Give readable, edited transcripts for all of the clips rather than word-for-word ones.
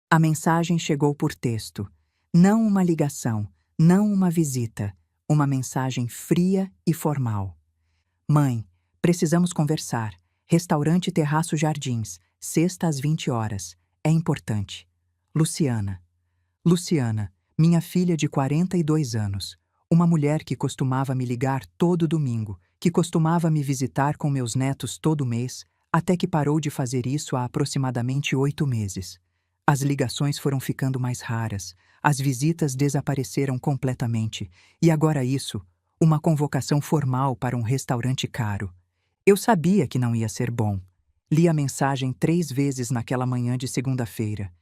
A mensagem chegou por texto. Não uma ligação, não uma visita. Uma mensagem fria e formal. Mãe, precisamos conversar. Restaurante Terraço Jardins, sexta às 20 horas. É importante. Luciana. Luciana, minha filha de 42 anos. Uma mulher que costumava me ligar todo domingo, que costumava me visitar com meus netos todo mês, até que parou de fazer isso há aproximadamente 8 meses. As ligações foram ficando mais raras, as visitas desapareceram completamente, e agora isso, uma convocação formal para um restaurante caro. Eu sabia que não ia ser bom. Li a mensagem 3 vezes naquela manhã de segunda-feira.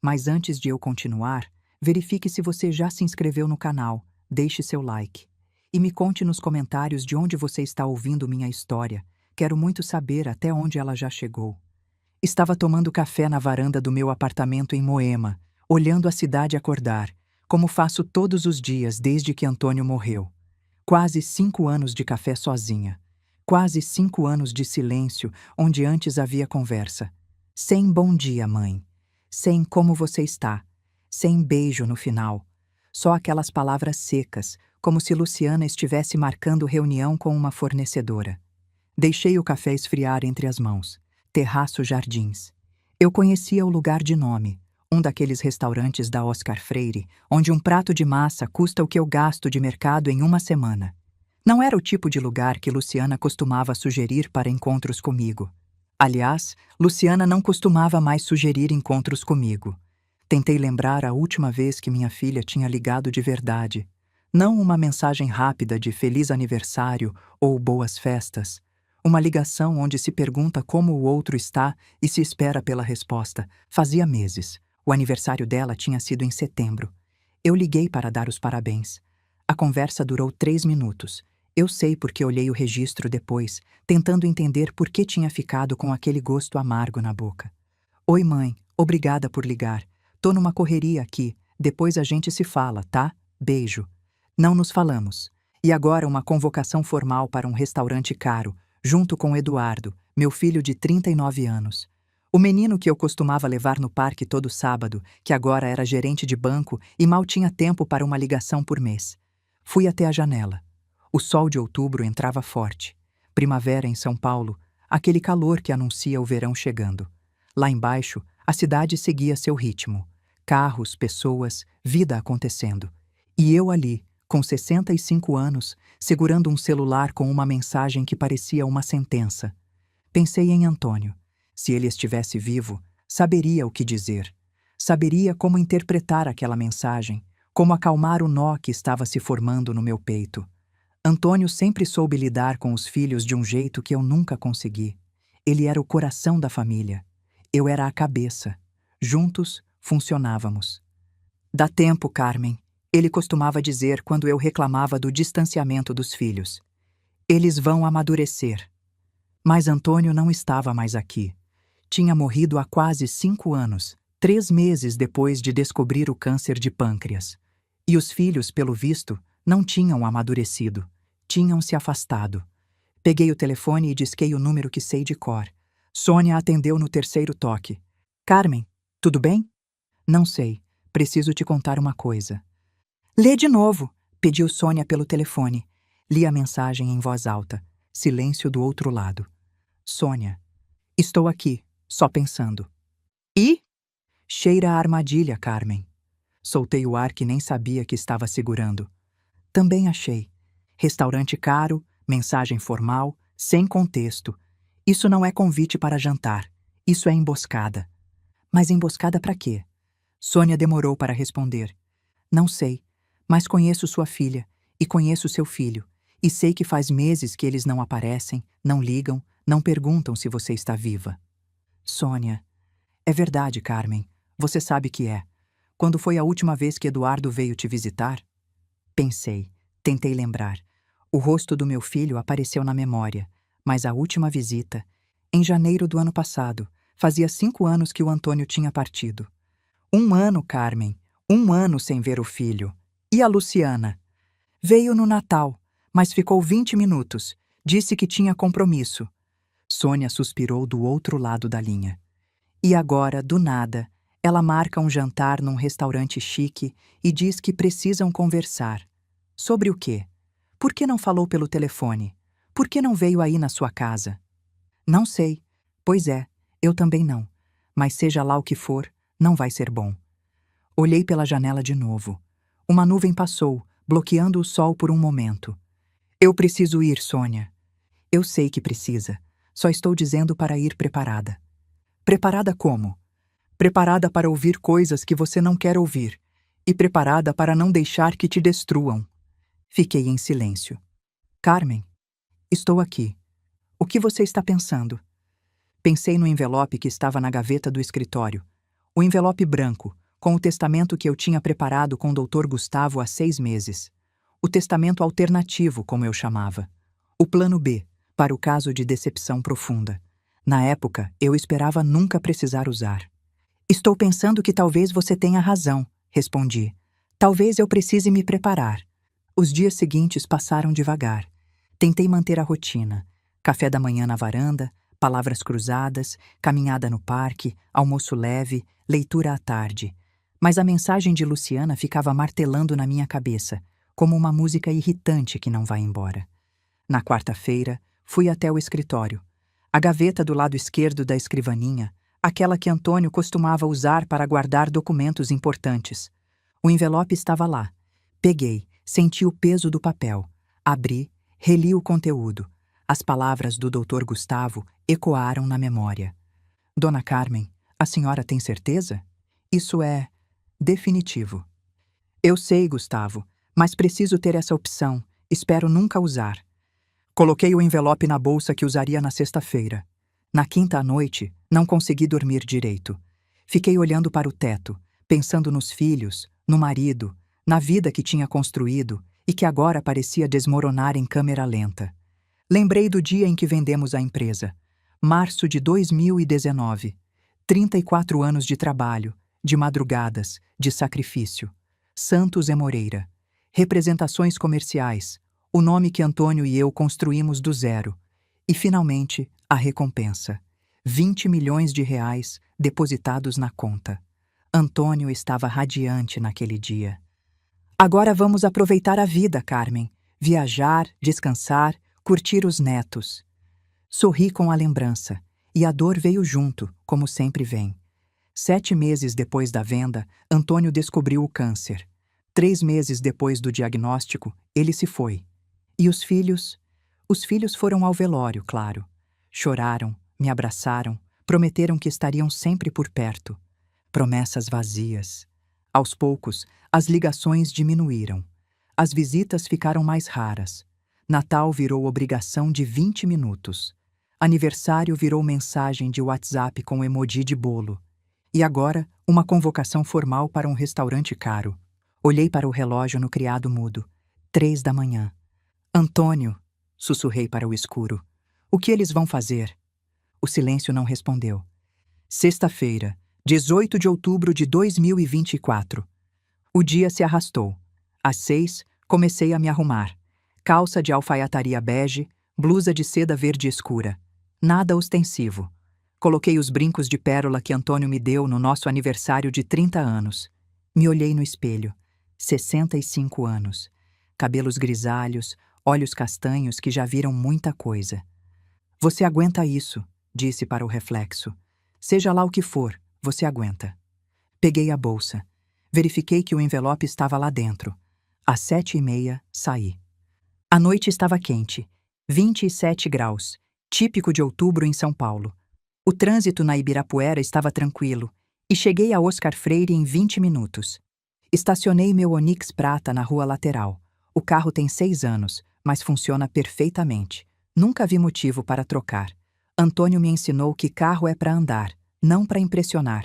Mas antes de eu continuar, verifique se você já se inscreveu no canal, deixe seu like. E me conte nos comentários de onde você está ouvindo minha história. Quero muito saber até onde ela já chegou. Estava tomando café na varanda do meu apartamento em Moema, olhando a cidade acordar, como faço todos os dias desde que Antônio morreu. Quase 5 anos de café sozinha. Quase 5 anos de silêncio, onde antes havia conversa. Sem bom dia, mãe. Sem como você está. Sem beijo no final. Só aquelas palavras secas, como se Luciana estivesse marcando reunião com uma fornecedora. Deixei o café esfriar entre as mãos. Terraço Jardins. Eu conhecia o lugar de nome, um daqueles restaurantes da Oscar Freire, onde um prato de massa custa o que eu gasto de mercado em uma semana. Não era o tipo de lugar que Luciana costumava sugerir para encontros comigo. Aliás, Luciana não costumava mais sugerir encontros comigo. Tentei lembrar a última vez que minha filha tinha ligado de verdade. Não uma mensagem rápida de feliz aniversário ou boas festas. Uma ligação onde se pergunta como o outro está e se espera pela resposta. Fazia meses. O aniversário dela tinha sido em setembro. Eu liguei para dar os parabéns. A conversa durou 3 minutos. Eu sei porque olhei o registro depois, tentando entender por que tinha ficado com aquele gosto amargo na boca. Oi, mãe. Obrigada por ligar. Tô numa correria aqui. Depois a gente se fala, tá? Beijo. Não nos falamos. E agora uma convocação formal para um restaurante caro, junto com Eduardo, meu filho de 39 anos. O menino que eu costumava levar no parque todo sábado, que agora era gerente de banco e mal tinha tempo para uma ligação por mês. Fui até a janela. O sol de outubro entrava forte. Primavera em São Paulo, aquele calor que anuncia o verão chegando. Lá embaixo, a cidade seguia seu ritmo. Carros, pessoas, vida acontecendo. E eu ali, com 65 anos, segurando um celular com uma mensagem que parecia uma sentença. Pensei em Antônio. Se ele estivesse vivo, saberia o que dizer. Saberia como interpretar aquela mensagem, como acalmar o nó que estava se formando no meu peito. Antônio sempre soube lidar com os filhos de um jeito que eu nunca consegui. Ele era o coração da família. Eu era a cabeça. Juntos, funcionávamos. Dá tempo, Carmen. Ele costumava dizer quando eu reclamava do distanciamento dos filhos. Eles vão amadurecer. Mas Antônio não estava mais aqui. Tinha morrido há quase 5 anos, 3 meses depois de descobrir o câncer de pâncreas. E os filhos, pelo visto, não tinham amadurecido. Tinham se afastado. Peguei o telefone e disquei o número que sei de cor. Sônia atendeu no 3º toque. Carmen, tudo bem? Não sei. Preciso te contar uma coisa. Lê de novo, pediu Sônia pelo telefone. Li a mensagem em voz alta. Silêncio do outro lado. Sônia. Estou aqui, só pensando. E? Cheira a armadilha, Carmen. Soltei o ar que nem sabia que estava segurando. Também achei. Restaurante caro, mensagem formal, sem contexto. Isso não é convite para jantar. Isso é emboscada. Mas emboscada para quê? Sônia demorou para responder. Não sei, mas conheço sua filha e conheço seu filho. E sei que faz meses que eles não aparecem, não ligam, não perguntam se você está viva. Sônia. É verdade, Carmen. Você sabe que é. Quando foi a última vez que Eduardo veio te visitar? Pensei. Tentei lembrar. O rosto do meu filho apareceu na memória. Mas a última visita, em janeiro do ano passado, fazia 5 anos que o Antônio tinha partido. 1 ano, Carmen. 1 ano sem ver o filho. E a Luciana? Veio no Natal, mas ficou 20 minutos. Disse que tinha compromisso. Sônia suspirou do outro lado da linha. E agora, do nada, Ela marca um jantar num restaurante chique e diz que precisam conversar. Sobre o quê? Por que não falou pelo telefone? Por que não veio aí na sua casa? Não sei. Pois é, eu também não. Mas seja lá o que for, não vai ser bom. Olhei pela janela de novo. Uma nuvem passou, bloqueando o sol por um momento. Eu preciso ir, Sônia. Eu sei que precisa. Só estou dizendo para ir preparada. Preparada como? Preparada para ouvir coisas que você não quer ouvir. E preparada para não deixar que te destruam. Fiquei em silêncio. Carmen, estou aqui. O que você está pensando? Pensei no envelope que estava na gaveta do escritório. O envelope branco, com o testamento que eu tinha preparado com o Dr. Gustavo há 6 meses. O testamento alternativo, como eu chamava. O plano B, para o caso de decepção profunda. Na época, eu esperava nunca precisar usar. Estou pensando que talvez você tenha razão, respondi. Talvez eu precise me preparar. Os dias seguintes passaram devagar. Tentei manter a rotina. Café da manhã na varanda, palavras cruzadas, caminhada no parque, almoço leve, leitura à tarde. Mas a mensagem de Luciana ficava martelando na minha cabeça, como uma música irritante que não vai embora. Na quarta-feira, fui até o escritório. A gaveta do lado esquerdo da escrivaninha, aquela que Antônio costumava usar para guardar documentos importantes. O envelope estava lá. Peguei, senti o peso do papel. Abri, reli o conteúdo. As palavras do Dr. Gustavo ecoaram na memória. Dona Carmen, a senhora tem certeza? Isso é definitivo. Eu sei, Gustavo, mas preciso ter essa opção. Espero nunca usar. Coloquei o envelope na bolsa que usaria na sexta-feira. Na quinta à noite, não consegui dormir direito. Fiquei olhando para o teto, pensando nos filhos, no marido, na vida que tinha construído e que agora parecia desmoronar em câmera lenta. Lembrei do dia em que vendemos a empresa. Março de 2019. 34 anos de trabalho, de madrugadas, de sacrifício. Santos e Moreira. Representações comerciais. O nome que Antônio e eu construímos do zero. E, finalmente, a recompensa. 20 milhões de reais depositados na conta. Antônio estava radiante naquele dia. Agora vamos aproveitar a vida, Carmen. Viajar, descansar, curtir os netos. Sorri com a lembrança, e a dor veio junto, como sempre vem. 7 meses depois da venda, Antônio descobriu o câncer. 3 meses depois do diagnóstico, ele se foi. E os filhos? Os filhos foram ao velório, claro. Choraram, me abraçaram, prometeram que estariam sempre por perto. Promessas vazias. Aos poucos, as ligações diminuíram. As visitas ficaram mais raras. Natal virou obrigação de 20 minutos. Aniversário virou mensagem de WhatsApp com emoji de bolo. E agora, uma convocação formal para um restaurante caro. Olhei para o relógio no criado mudo. 3 da manhã. Antônio, sussurrei para o escuro. O que eles vão fazer? O silêncio não respondeu. Sexta-feira, 18 de outubro de 2024. O dia se arrastou. Às 6, comecei a me arrumar. Calça de alfaiataria bege, blusa de seda verde escura. Nada ostensivo. Coloquei os brincos de pérola que Antônio me deu no nosso aniversário de 30 anos. Me olhei no espelho. 65 anos. Cabelos grisalhos, olhos castanhos que já viram muita coisa. Você aguenta isso, disse para o reflexo. Seja lá o que for, você aguenta. Peguei a bolsa. Verifiquei que o envelope estava lá dentro. Às 7h30, saí. A noite estava quente, 27 graus, típico de outubro em São Paulo. O trânsito na Ibirapuera estava tranquilo e cheguei a Oscar Freire em 20 minutos. Estacionei meu Onix prata na rua lateral. O carro tem 6 anos, mas funciona perfeitamente. Nunca vi motivo para trocar. Antônio me ensinou que carro é para andar, não para impressionar.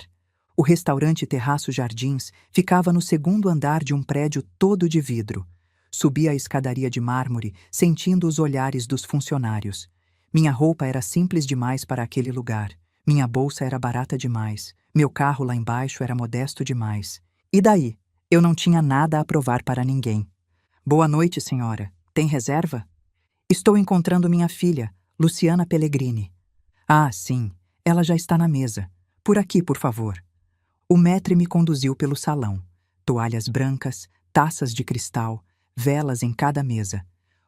O restaurante Terraço Jardins ficava no 2º andar de um prédio todo de vidro. Subi a escadaria de mármore, sentindo os olhares dos funcionários. Minha roupa era simples demais para aquele lugar. Minha bolsa era barata demais. Meu carro lá embaixo era modesto demais. E daí? Eu não tinha nada a provar para ninguém. Boa noite, senhora. Tem reserva? Estou encontrando minha filha, Luciana Pellegrini. Ah, sim. Ela já está na mesa. Por aqui, por favor. O maître me conduziu pelo salão. Toalhas brancas, taças de cristal, velas em cada mesa.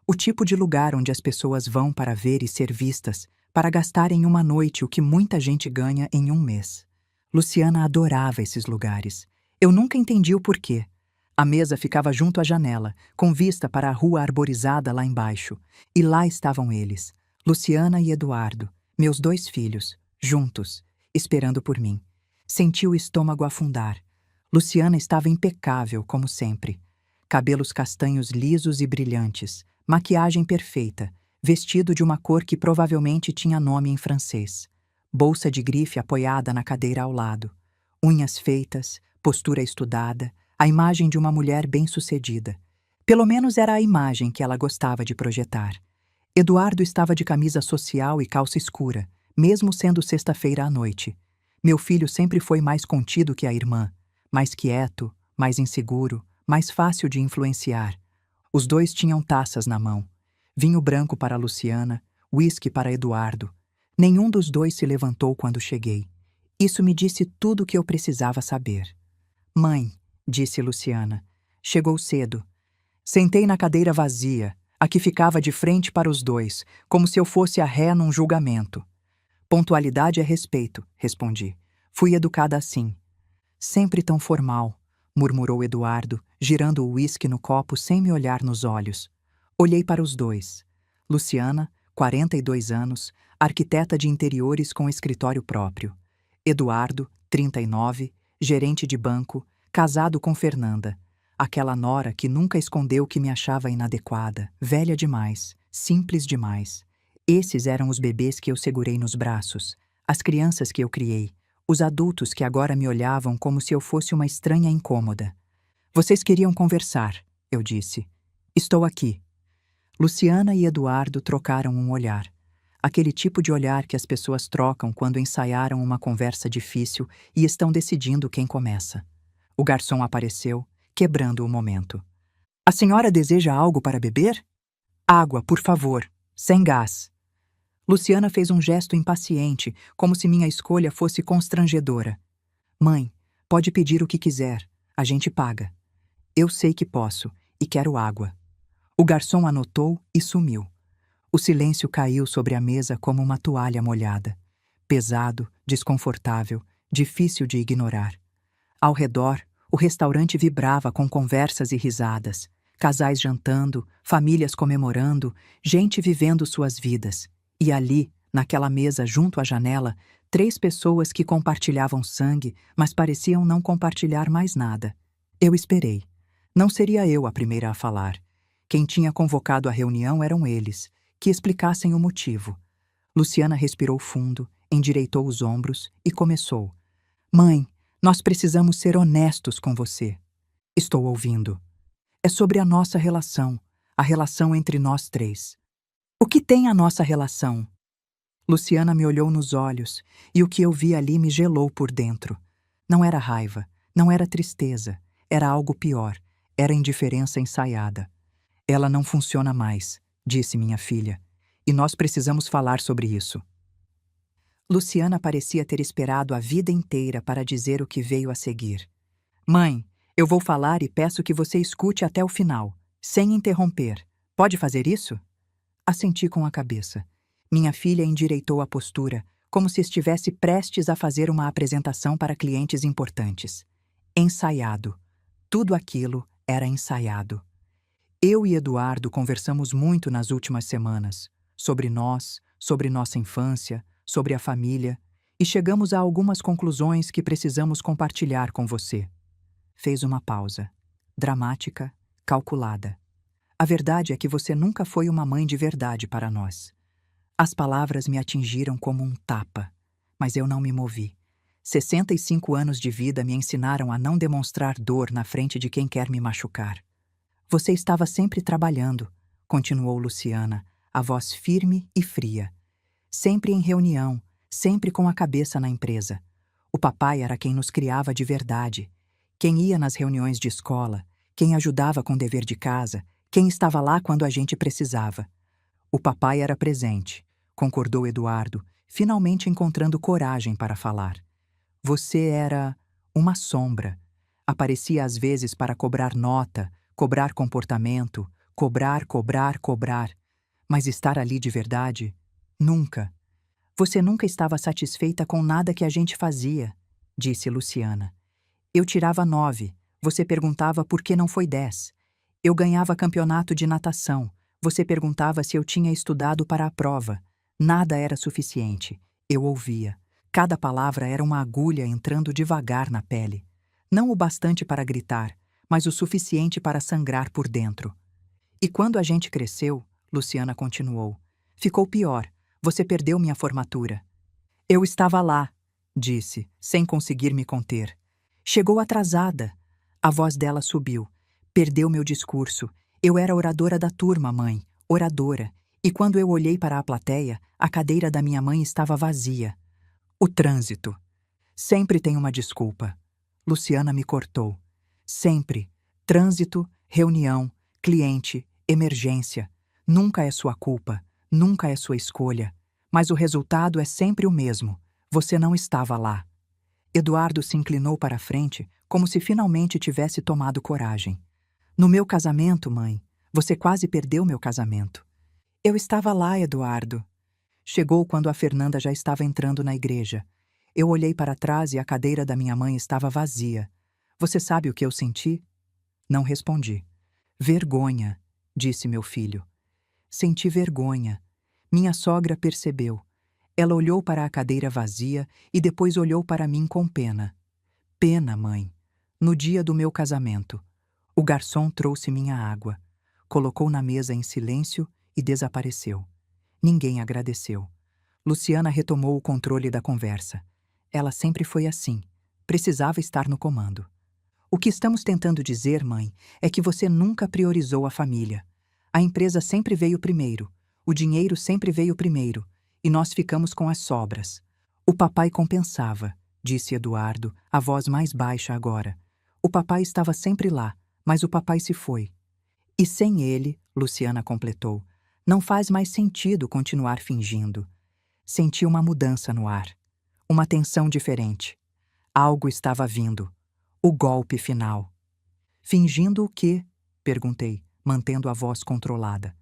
O tipo de lugar onde as pessoas vão para ver e ser vistas, para gastar em uma noite o que muita gente ganha em um mês. Luciana adorava esses lugares. Eu nunca entendi o porquê. A mesa ficava junto à janela, com vista para a rua arborizada lá embaixo. E lá estavam eles, Luciana e Eduardo, meus 2 filhos, juntos, esperando por mim. Senti o estômago afundar. Luciana estava impecável, como sempre. Cabelos castanhos lisos e brilhantes, maquiagem perfeita, vestido de uma cor que provavelmente tinha nome em francês. Bolsa de grife apoiada na cadeira ao lado. Unhas feitas, postura estudada, a imagem de uma mulher bem-sucedida. Pelo menos era a imagem que ela gostava de projetar. Eduardo estava de camisa social e calça escura, mesmo sendo sexta-feira à noite. Meu filho sempre foi mais contido que a irmã, mais quieto, mais inseguro, mais fácil de influenciar. Os 2 tinham taças na mão. Vinho branco para Luciana, uísque para Eduardo. Nenhum dos 2 se levantou quando cheguei. Isso me disse tudo o que eu precisava saber. Mãe, disse Luciana, chegou cedo. Sentei na cadeira vazia, a que ficava de frente para os 2, como se eu fosse a ré num julgamento. Pontualidade é respeito, respondi. Fui educada assim. Sempre tão formal, murmurou Eduardo, girando o uísque no copo sem me olhar nos olhos. Olhei para os 2. Luciana, 42 anos, arquiteta de interiores com escritório próprio. Eduardo, 39, gerente de banco, casado com Fernanda. Aquela nora que nunca escondeu que me achava inadequada, velha demais, simples demais. Esses eram os bebês que eu segurei nos braços, as crianças que eu criei, os adultos que agora me olhavam como se eu fosse uma estranha incômoda. Vocês queriam conversar, eu disse. Estou aqui. Luciana e Eduardo trocaram um olhar. Aquele tipo de olhar que as pessoas trocam quando ensaiaram uma conversa difícil e estão decidindo quem começa. O garçom apareceu, quebrando o momento. A senhora deseja algo para beber? Água, por favor, sem gás. Luciana fez um gesto impaciente, como se minha escolha fosse constrangedora. Mãe, pode pedir o que quiser, a gente paga. Eu sei que posso, e quero água. O garçom anotou e sumiu. O silêncio caiu sobre a mesa como uma toalha molhada. Pesado, desconfortável, difícil de ignorar. Ao redor, o restaurante vibrava com conversas e risadas. Casais jantando, famílias comemorando, gente vivendo suas vidas. E ali, naquela mesa junto à janela, 3 pessoas que compartilhavam sangue, mas pareciam não compartilhar mais nada. Eu esperei. Não seria eu a primeira a falar. Quem tinha convocado a reunião eram eles, que explicassem o motivo. Luciana respirou fundo, endireitou os ombros e começou. Mãe, nós precisamos ser honestos com você. Estou ouvindo. É sobre a nossa relação, a relação entre nós 3. O que tem a nossa relação? Luciana me olhou nos olhos e o que eu vi ali me gelou por dentro. Não era raiva, não era tristeza, era algo pior, era indiferença ensaiada. Ela não funciona mais, disse minha filha, e nós precisamos falar sobre isso. Luciana parecia ter esperado a vida inteira para dizer o que veio a seguir. Mãe, eu vou falar e peço que você escute até o final, sem interromper. Pode fazer isso? Assenti com a cabeça. Minha filha endireitou a postura, como se estivesse prestes a fazer uma apresentação para clientes importantes. Ensaiado. Tudo aquilo era ensaiado. Eu e Eduardo conversamos muito nas últimas semanas, sobre nós, sobre nossa infância, sobre a família, e chegamos a algumas conclusões que precisamos compartilhar com você. Fez uma pausa, dramática, calculada. A verdade é que você nunca foi uma mãe de verdade para nós. As palavras me atingiram como um tapa, mas eu não me movi. 65 anos de vida me ensinaram a não demonstrar dor na frente de quem quer me machucar. Você estava sempre trabalhando, continuou Luciana, a voz firme e fria. Sempre em reunião, sempre com a cabeça na empresa. O papai era quem nos criava de verdade. Quem ia nas reuniões de escola, quem ajudava com o dever de casa, quem estava lá quando a gente precisava. O papai era presente, concordou Eduardo, finalmente encontrando coragem para falar. Você era uma sombra. Aparecia às vezes para cobrar nota, cobrar comportamento, cobrar, cobrar, cobrar. Mas estar ali de verdade? Nunca. Você nunca estava satisfeita com nada que a gente fazia, disse Luciana. Eu tirava 9, você perguntava por que não foi 10. Eu ganhava campeonato de natação, você perguntava se eu tinha estudado para a prova. Nada era suficiente. Eu ouvia. Cada palavra era uma agulha entrando devagar na pele. Não o bastante para gritar, mas o suficiente para sangrar por dentro. E quando a gente cresceu, Luciana continuou, ficou pior. Você perdeu minha formatura. Eu estava lá, disse, sem conseguir me conter. Chegou atrasada. A voz dela subiu. Perdeu meu discurso. Eu era oradora da turma, mãe. Oradora. E quando eu olhei para a plateia, a cadeira da minha mãe estava vazia. O trânsito. Sempre tem uma desculpa. Luciana me cortou. Sempre. Trânsito, reunião, cliente, emergência. Nunca é sua culpa. Nunca é sua escolha. Mas o resultado é sempre o mesmo. Você não estava lá. Eduardo se inclinou para a frente, como se finalmente tivesse tomado coragem. No meu casamento, mãe, você quase perdeu meu casamento. Eu estava lá, Eduardo. Chegou quando a Fernanda já estava entrando na igreja. Eu olhei para trás e a cadeira da minha mãe estava vazia. Você sabe o que eu senti? Não respondi. Vergonha, disse meu filho. Senti vergonha. Minha sogra percebeu. Ela olhou para a cadeira vazia e depois olhou para mim com pena. Pena, mãe. No dia do meu casamento. O garçom trouxe minha água. Colocou na mesa em silêncio e desapareceu. Ninguém agradeceu. Luciana retomou o controle da conversa. Ela sempre foi assim. Precisava estar no comando. O que estamos tentando dizer, mãe, é que você nunca priorizou a família. A empresa sempre veio primeiro. O dinheiro sempre veio primeiro. E nós ficamos com as sobras. O papai compensava, disse Eduardo, a voz mais baixa agora. O papai estava sempre lá, mas o papai se foi. E sem ele, Luciana completou, não faz mais sentido continuar fingindo. Senti uma mudança no ar. Uma tensão diferente. Algo estava vindo. O golpe final. Fingindo o quê? Perguntei, mantendo a voz controlada.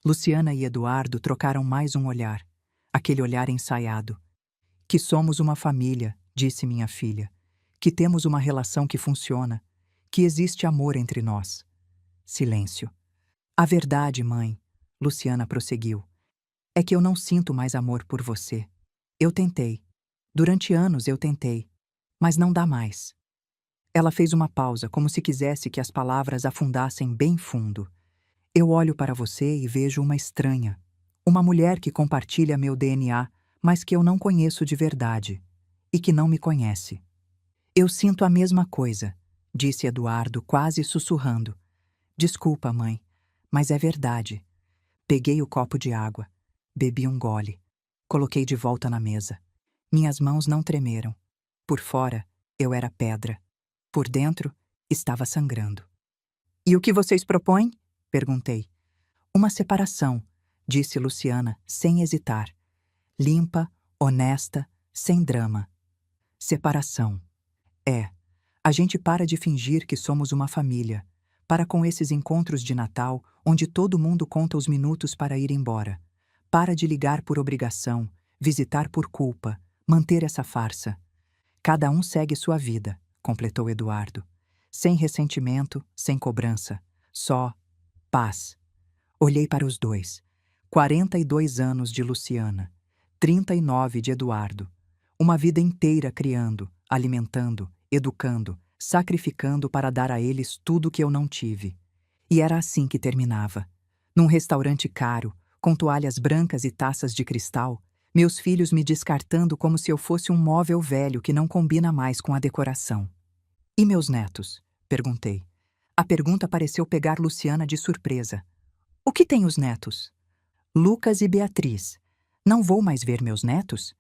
Luciana e Eduardo trocaram mais um olhar. Aquele olhar ensaiado. Que somos uma família, disse minha filha. Que temos uma relação que funciona. Que existe amor entre nós. Silêncio. A verdade, mãe, Luciana prosseguiu, é que eu não sinto mais amor por você. Eu tentei. Durante anos eu tentei. Mas não dá mais. Ela fez uma pausa, como se quisesse que as palavras afundassem bem fundo. Eu olho para você e vejo uma estranha. Uma mulher que compartilha meu DNA, mas que eu não conheço de verdade. E que não me conhece. Eu sinto a mesma coisa, disse Eduardo, quase sussurrando. Desculpa, mãe, mas é verdade. Peguei o copo de água. Bebi um gole. Coloquei de volta na mesa. Minhas mãos não tremeram. Por fora, eu era pedra. Por dentro, estava sangrando. E o que vocês propõem? Perguntei. Uma separação, disse Luciana, sem hesitar. Limpa, honesta, sem drama. Separação. É. A gente para de fingir que somos uma família. Para com esses encontros de Natal, onde todo mundo conta os minutos para ir embora. Para de ligar por obrigação, visitar por culpa, manter essa farsa. Cada um segue sua vida, completou Eduardo. Sem ressentimento, sem cobrança. Só paz. Olhei para os dois. 42 anos de Luciana. 39 de Eduardo. Uma vida inteira criando, alimentando, educando, sacrificando para dar a eles tudo que eu não tive. E era assim que terminava. Num restaurante caro, com toalhas brancas e taças de cristal, meus filhos me descartando como se eu fosse um móvel velho que não combina mais com a decoração. E meus netos? Perguntei. A pergunta pareceu pegar Luciana de surpresa. O que têm os netos? Lucas e Beatriz. Não vou mais ver meus netos?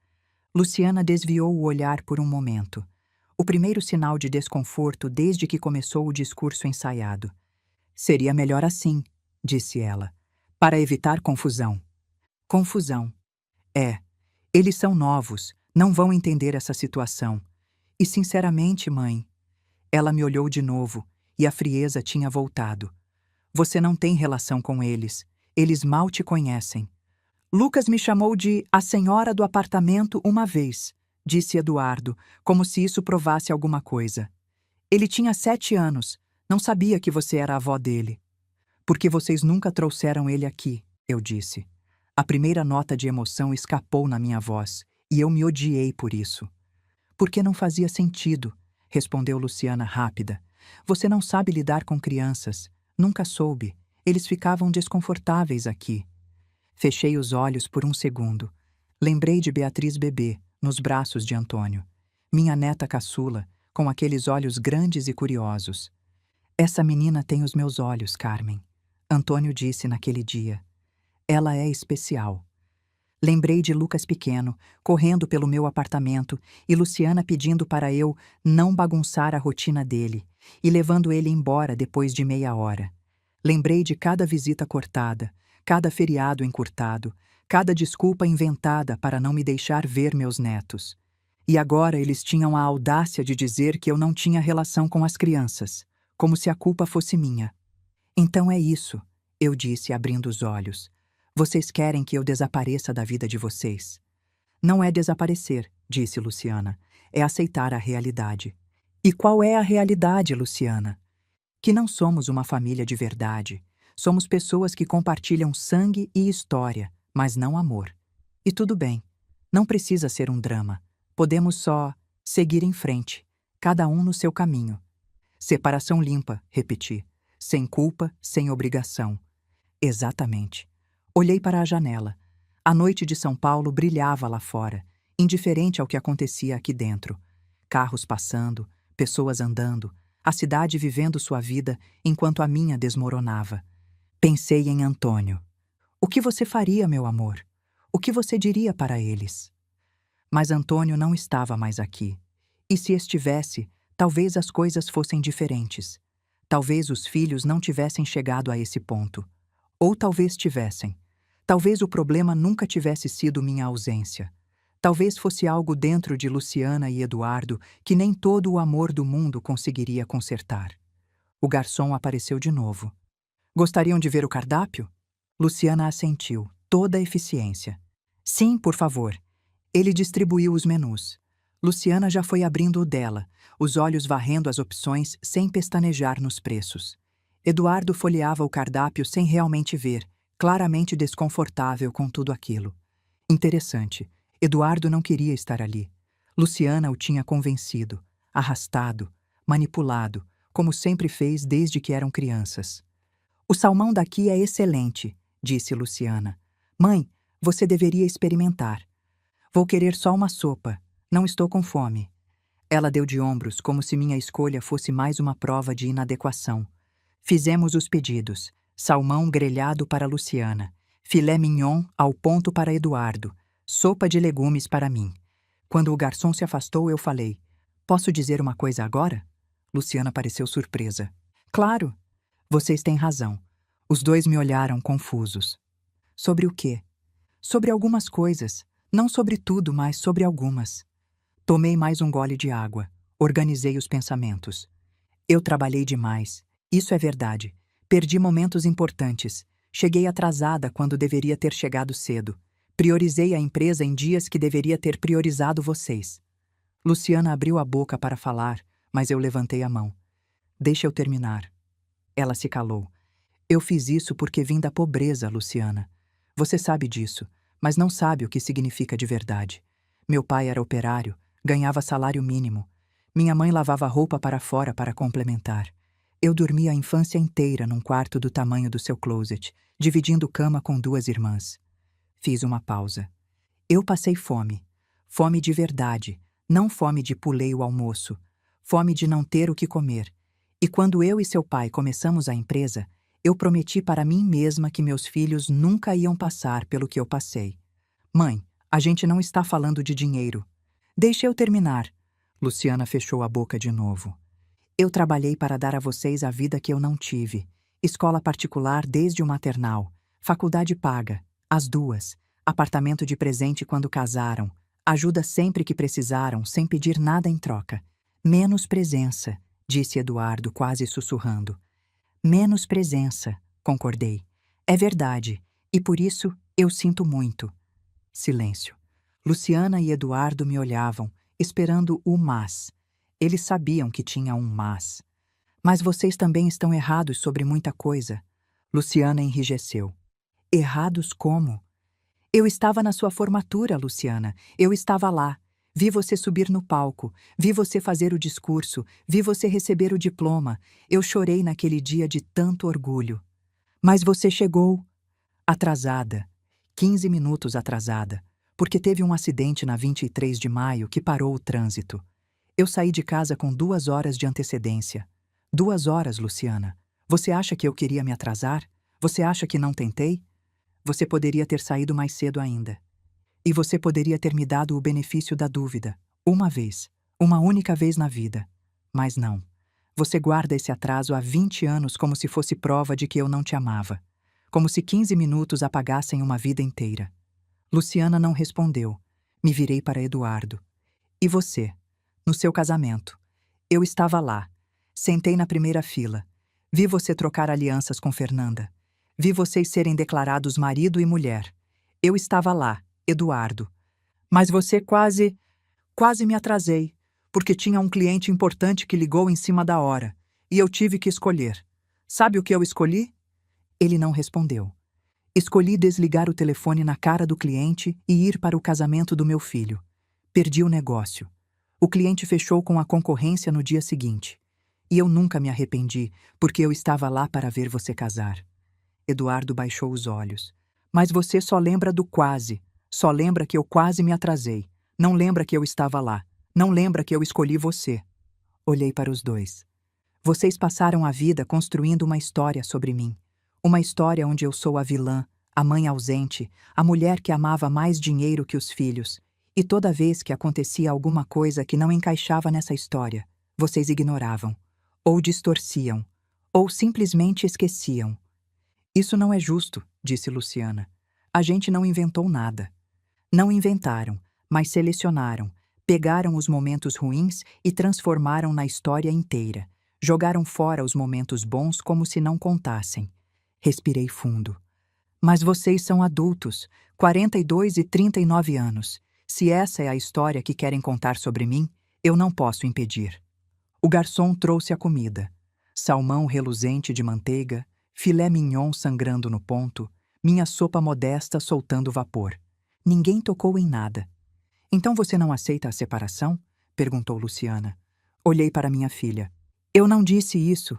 Luciana desviou o olhar por um momento. O primeiro sinal de desconforto desde que começou o discurso ensaiado. Seria melhor assim, disse ela, para evitar confusão. Confusão. É. Eles são novos, não vão entender essa situação. E sinceramente, mãe, ela me olhou de novo e a frieza tinha voltado. Você não tem relação com eles. Eles mal te conhecem. Lucas me chamou de a senhora do apartamento uma vez, disse Eduardo, como se isso provasse alguma coisa. Ele tinha 7 anos. Não sabia que você era a avó dele. Porque vocês nunca trouxeram ele aqui, eu disse. A primeira nota de emoção escapou na minha voz, e eu me odiei por isso. Porque não fazia sentido, respondeu Luciana rápida. Você não sabe lidar com crianças. Nunca soube. Eles ficavam desconfortáveis aqui. Fechei os olhos por um segundo. Lembrei de Beatriz bebê, nos braços de Antônio. Minha neta caçula, com aqueles olhos grandes e curiosos. Essa menina tem os meus olhos, Carmen. Antônio disse naquele dia. Ela é especial. Lembrei de Lucas pequeno, correndo pelo meu apartamento, e Luciana pedindo para eu não bagunçar a rotina dele, e levando ele embora depois de meia hora. Lembrei de cada visita cortada, cada feriado encurtado, cada desculpa inventada para não me deixar ver meus netos. E agora eles tinham a audácia de dizer que eu não tinha relação com as crianças, como se a culpa fosse minha. Então é isso, eu disse abrindo os olhos. Vocês querem que eu desapareça da vida de vocês. Não é desaparecer, disse Luciana. É aceitar a realidade. E qual é a realidade, Luciana? Que não somos uma família de verdade. Somos pessoas que compartilham sangue e história, mas não amor. E tudo bem. Não precisa ser um drama. Podemos só seguir em frente, cada um no seu caminho. Separação limpa, repeti. Sem culpa, sem obrigação. Exatamente. Olhei para a janela. A noite de São Paulo brilhava lá fora, indiferente ao que acontecia aqui dentro. Carros passando, pessoas andando, a cidade vivendo sua vida enquanto a minha desmoronava. Pensei em Antônio. O que você faria, meu amor? O que você diria para eles? Mas Antônio não estava mais aqui. E se estivesse, talvez as coisas fossem diferentes. Talvez os filhos não tivessem chegado a esse ponto. Ou talvez tivessem. Talvez o problema nunca tivesse sido minha ausência. Talvez fosse algo dentro de Luciana e Eduardo que nem todo o amor do mundo conseguiria consertar. O garçom apareceu de novo. Gostariam de ver o cardápio? Luciana assentiu, toda a eficiência. Sim, por favor. Ele distribuiu os menus. Luciana já foi abrindo o dela, os olhos varrendo as opções sem pestanejar nos preços. Eduardo folheava o cardápio sem realmente ver, claramente desconfortável com tudo aquilo. Interessante. Eduardo não queria estar ali. Luciana o tinha convencido, arrastado, manipulado, como sempre fez desde que eram crianças. O salmão daqui é excelente, disse Luciana. Mãe, você deveria experimentar. Vou querer só uma sopa. Não estou com fome. Ela deu de ombros como se minha escolha fosse mais uma prova de inadequação. Fizemos os pedidos. Salmão grelhado para Luciana. Filé mignon ao ponto para Eduardo. Sopa de legumes para mim. Quando o garçom se afastou, eu falei: Posso dizer uma coisa agora? Luciana pareceu surpresa. Claro. Vocês têm razão. Os dois me olharam confusos. Sobre o quê? Sobre algumas coisas. Não sobre tudo, mas sobre algumas. Tomei mais um gole de água. Organizei os pensamentos. Eu trabalhei demais. Isso é verdade. Perdi momentos importantes. Cheguei atrasada quando deveria ter chegado cedo. Priorizei a empresa em dias que deveria ter priorizado vocês. Luciana abriu a boca para falar, mas eu levantei a mão. Deixa eu terminar. Ela se calou. Eu fiz isso porque vim da pobreza, Luciana. Você sabe disso, mas não sabe o que significa de verdade. Meu pai era operário, ganhava salário mínimo. Minha mãe lavava roupa para fora para complementar. Eu dormia a infância inteira num quarto do tamanho do seu closet, dividindo cama com 2 irmãs. Fiz uma pausa. Eu passei fome. Fome de verdade, não fome de pulei o almoço. Fome de não ter o que comer. E quando eu e seu pai começamos a empresa, eu prometi para mim mesma que meus filhos nunca iam passar pelo que eu passei. Mãe, a gente não está falando de dinheiro. Deixe eu terminar. Luciana fechou a boca de novo. Eu trabalhei para dar a vocês a vida que eu não tive. Escola particular desde o maternal. Faculdade paga. As 2. Apartamento de presente quando casaram. Ajuda sempre que precisaram, sem pedir nada em troca. Menos presença, disse Eduardo, quase sussurrando. Menos presença, concordei. É verdade, e por isso eu sinto muito. Silêncio. Luciana e Eduardo me olhavam, esperando o mas. Eles sabiam que tinha um mas. Mas vocês também estão errados sobre muita coisa. Luciana enrijeceu. Errados como? Eu estava na sua formatura, Luciana. Eu estava lá. Vi você subir no palco. Vi você fazer o discurso. Vi você receber o diploma. Eu chorei naquele dia de tanto orgulho. Mas você chegou atrasada. 15 minutos atrasada. Porque teve um acidente na 23 de maio que parou o trânsito. Eu saí de casa com 2 horas de antecedência. 2 horas, Luciana. Você acha que eu queria me atrasar? Você acha que não tentei? Você poderia ter saído mais cedo ainda. E você poderia ter me dado o benefício da dúvida. Uma vez. Uma única vez na vida. Mas não. Você guarda esse atraso há 20 anos como se fosse prova de que eu não te amava. Como se 15 minutos apagassem uma vida inteira. Luciana não respondeu. Me virei para Eduardo. E você? No seu casamento. Eu estava lá. Sentei na primeira fila. Vi você trocar alianças com Fernanda. Vi vocês serem declarados marido e mulher. Eu estava lá, Eduardo. Mas você quase me atrasei, porque tinha um cliente importante que ligou em cima da hora, e eu tive que escolher. Sabe o que eu escolhi? Ele não respondeu. Escolhi desligar o telefone na cara do cliente e ir para o casamento do meu filho. Perdi o negócio. O cliente fechou com a concorrência no dia seguinte. E eu nunca me arrependi, porque eu estava lá para ver você casar. Eduardo baixou os olhos. Mas você só lembra do quase. Só lembra que eu quase me atrasei. Não lembra que eu estava lá. Não lembra que eu escolhi você. Olhei para os dois. Vocês passaram a vida construindo uma história sobre mim. Uma história onde eu sou a vilã, a mãe ausente, a mulher que amava mais dinheiro que os filhos. E toda vez que acontecia alguma coisa que não encaixava nessa história, vocês ignoravam. Ou distorciam. Ou simplesmente esqueciam. Isso não é justo, disse Luciana. A gente não inventou nada. Não inventaram, mas selecionaram. Pegaram os momentos ruins e transformaram na história inteira. Jogaram fora os momentos bons como se não contassem. Respirei fundo. Mas vocês são adultos, 42 e 39 anos. Se essa é a história que querem contar sobre mim, eu não posso impedir. O garçom trouxe a comida. Salmão reluzente de manteiga, filé mignon sangrando no ponto, minha sopa modesta soltando vapor. Ninguém tocou em nada. Então você não aceita a separação? Perguntou Luciana. Olhei para minha filha. Eu não disse isso.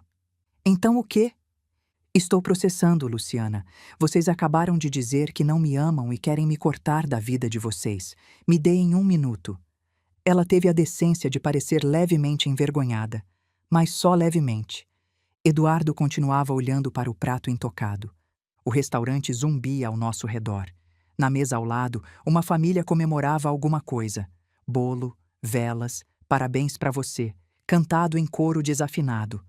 Então o quê? Estou processando, Luciana. Vocês acabaram de dizer que não me amam e querem me cortar da vida de vocês. Me deem 1 minuto. Ela teve a decência de parecer levemente envergonhada, mas só levemente. Eduardo continuava olhando para o prato intocado. O restaurante zumbia ao nosso redor. Na mesa ao lado, uma família comemorava alguma coisa. Bolo, velas, parabéns para você, cantado em coro desafinado.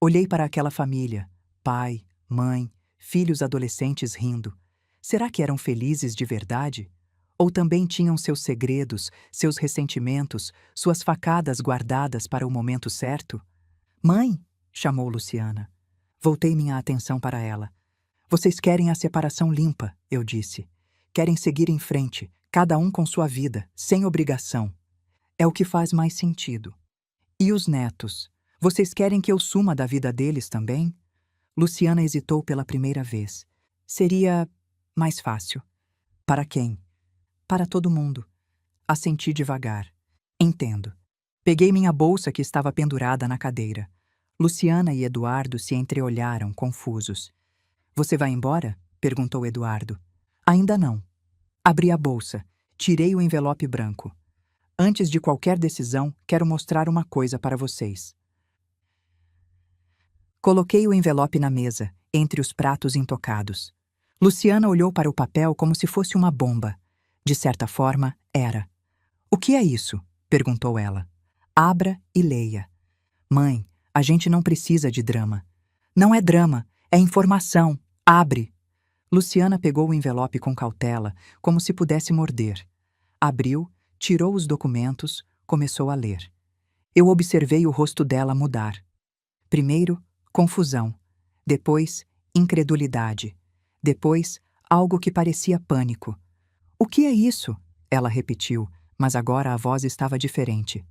Olhei para aquela família. Pai, mãe, filhos adolescentes rindo. Será que eram felizes de verdade? Ou também tinham seus segredos, seus ressentimentos, suas facadas guardadas para o momento certo? Mãe! Chamou Luciana. Voltei minha atenção para ela. Vocês querem a separação limpa, eu disse. Querem seguir em frente, cada um com sua vida, sem obrigação. É o que faz mais sentido. E os netos? Vocês querem que eu suma da vida deles também? Luciana hesitou pela primeira vez. Seria mais fácil. Para quem? Para todo mundo. Assenti devagar. Entendo. Peguei minha bolsa que estava pendurada na cadeira. Luciana e Eduardo se entreolharam, confusos. Você vai embora? Perguntou Eduardo. Ainda não. Abri a bolsa. Tirei o envelope branco. Antes de qualquer decisão, quero mostrar uma coisa para vocês. Coloquei o envelope na mesa, entre os pratos intocados. Luciana olhou para o papel como se fosse uma bomba. De certa forma, era. O que é isso? Perguntou ela. Abra e leia. Mãe, a gente não precisa de drama. Não é drama, é informação. Abre. Luciana pegou o envelope com cautela, como se pudesse morder. Abriu, tirou os documentos, começou a ler. Eu observei o rosto dela mudar. Primeiro, confusão. Depois, incredulidade. Depois, algo que parecia pânico. "O que é isso?" ela repetiu, mas agora a voz estava diferente.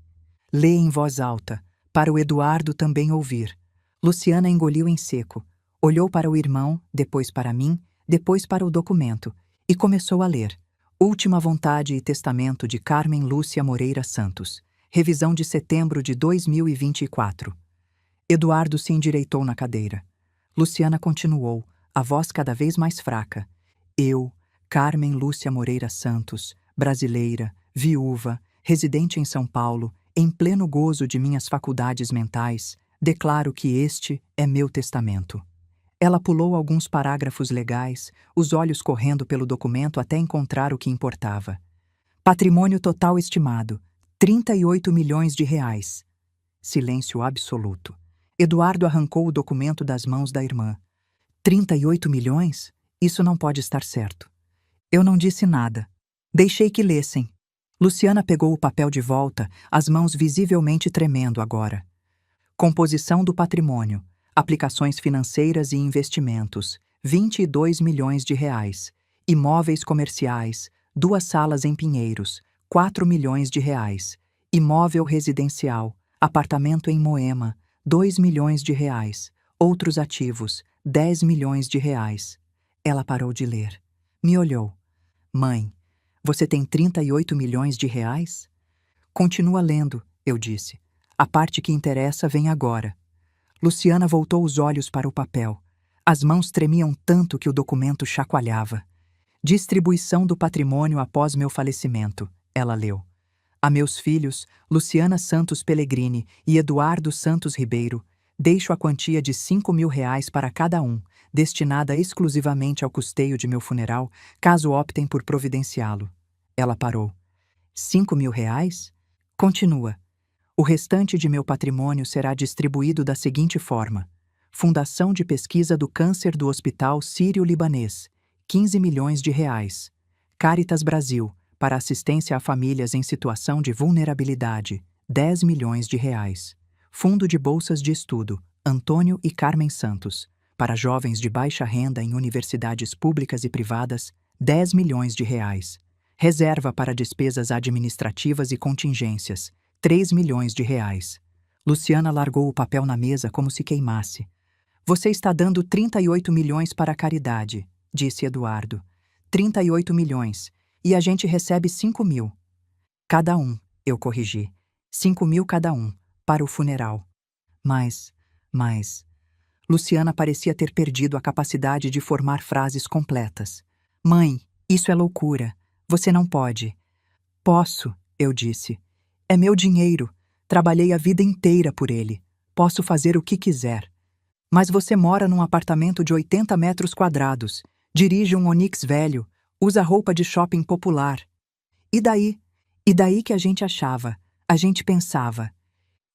Lê em voz alta, para o Eduardo também ouvir. Luciana engoliu em seco. Olhou para o irmão, depois para mim, depois para o documento, e começou a ler. Última vontade e testamento de Carmen Lúcia Moreira Santos. Revisão de setembro de 2024. Eduardo se endireitou na cadeira. Luciana continuou, a voz cada vez mais fraca. "Eu, Carmen Lúcia Moreira Santos, brasileira, viúva, residente em São Paulo, em pleno gozo de minhas faculdades mentais, declaro que este é meu testamento." Ela pulou alguns parágrafos legais, os olhos correndo pelo documento até encontrar o que importava. Patrimônio total estimado, 38 milhões de reais. Silêncio absoluto. Eduardo arrancou o documento das mãos da irmã. 38 milhões? Isso não pode estar certo. Eu não disse nada. Deixei que lessem. Luciana pegou o papel de volta, as mãos visivelmente tremendo agora. Composição do patrimônio. Aplicações financeiras e investimentos, 22 milhões de reais. Imóveis comerciais, 2 salas em Pinheiros, 4 milhões de reais. Imóvel residencial, apartamento em Moema, 2 milhões de reais. Outros ativos, 10 milhões de reais. Ela parou de ler. Me olhou. "Mãe, você tem 38 milhões de reais?" "Continua lendo", eu disse. "A parte que interessa vem agora." Luciana voltou os olhos para o papel. As mãos tremiam tanto que o documento chacoalhava. "Distribuição do patrimônio após meu falecimento", ela leu. "A meus filhos, Luciana Santos Pellegrini e Eduardo Santos Ribeiro, deixo a quantia de 5 mil reais para cada um, destinada exclusivamente ao custeio de meu funeral, caso optem por providenciá-lo." Ela parou. 5 mil reais? Continua. "O restante de meu patrimônio será distribuído da seguinte forma: Fundação de Pesquisa do Câncer do Hospital Sírio-Libanês, 15 milhões de reais. Caritas Brasil, para assistência a famílias em situação de vulnerabilidade, 10 milhões de reais. Fundo de Bolsas de Estudo, Antônio e Carmen Santos, para jovens de baixa renda em universidades públicas e privadas, 10 milhões de reais. Reserva para despesas administrativas e contingências, 3 milhões de reais." Luciana largou o papel na mesa como se queimasse. "Você está dando 38 milhões para a caridade", disse Eduardo. 38 milhões, e a gente recebe 5 mil. "Cada um", eu corrigi. 5 mil cada um, para o funeral. Mas... Luciana parecia ter perdido a capacidade de formar frases completas. "Mãe, isso é loucura. Você não pode." "Posso", eu disse. "É meu dinheiro. Trabalhei a vida inteira por ele. Posso fazer o que quiser." "Mas você mora num apartamento de 80 metros quadrados, dirige um Onix velho, usa roupa de shopping popular. E daí? E daí que a gente achava, a gente pensava.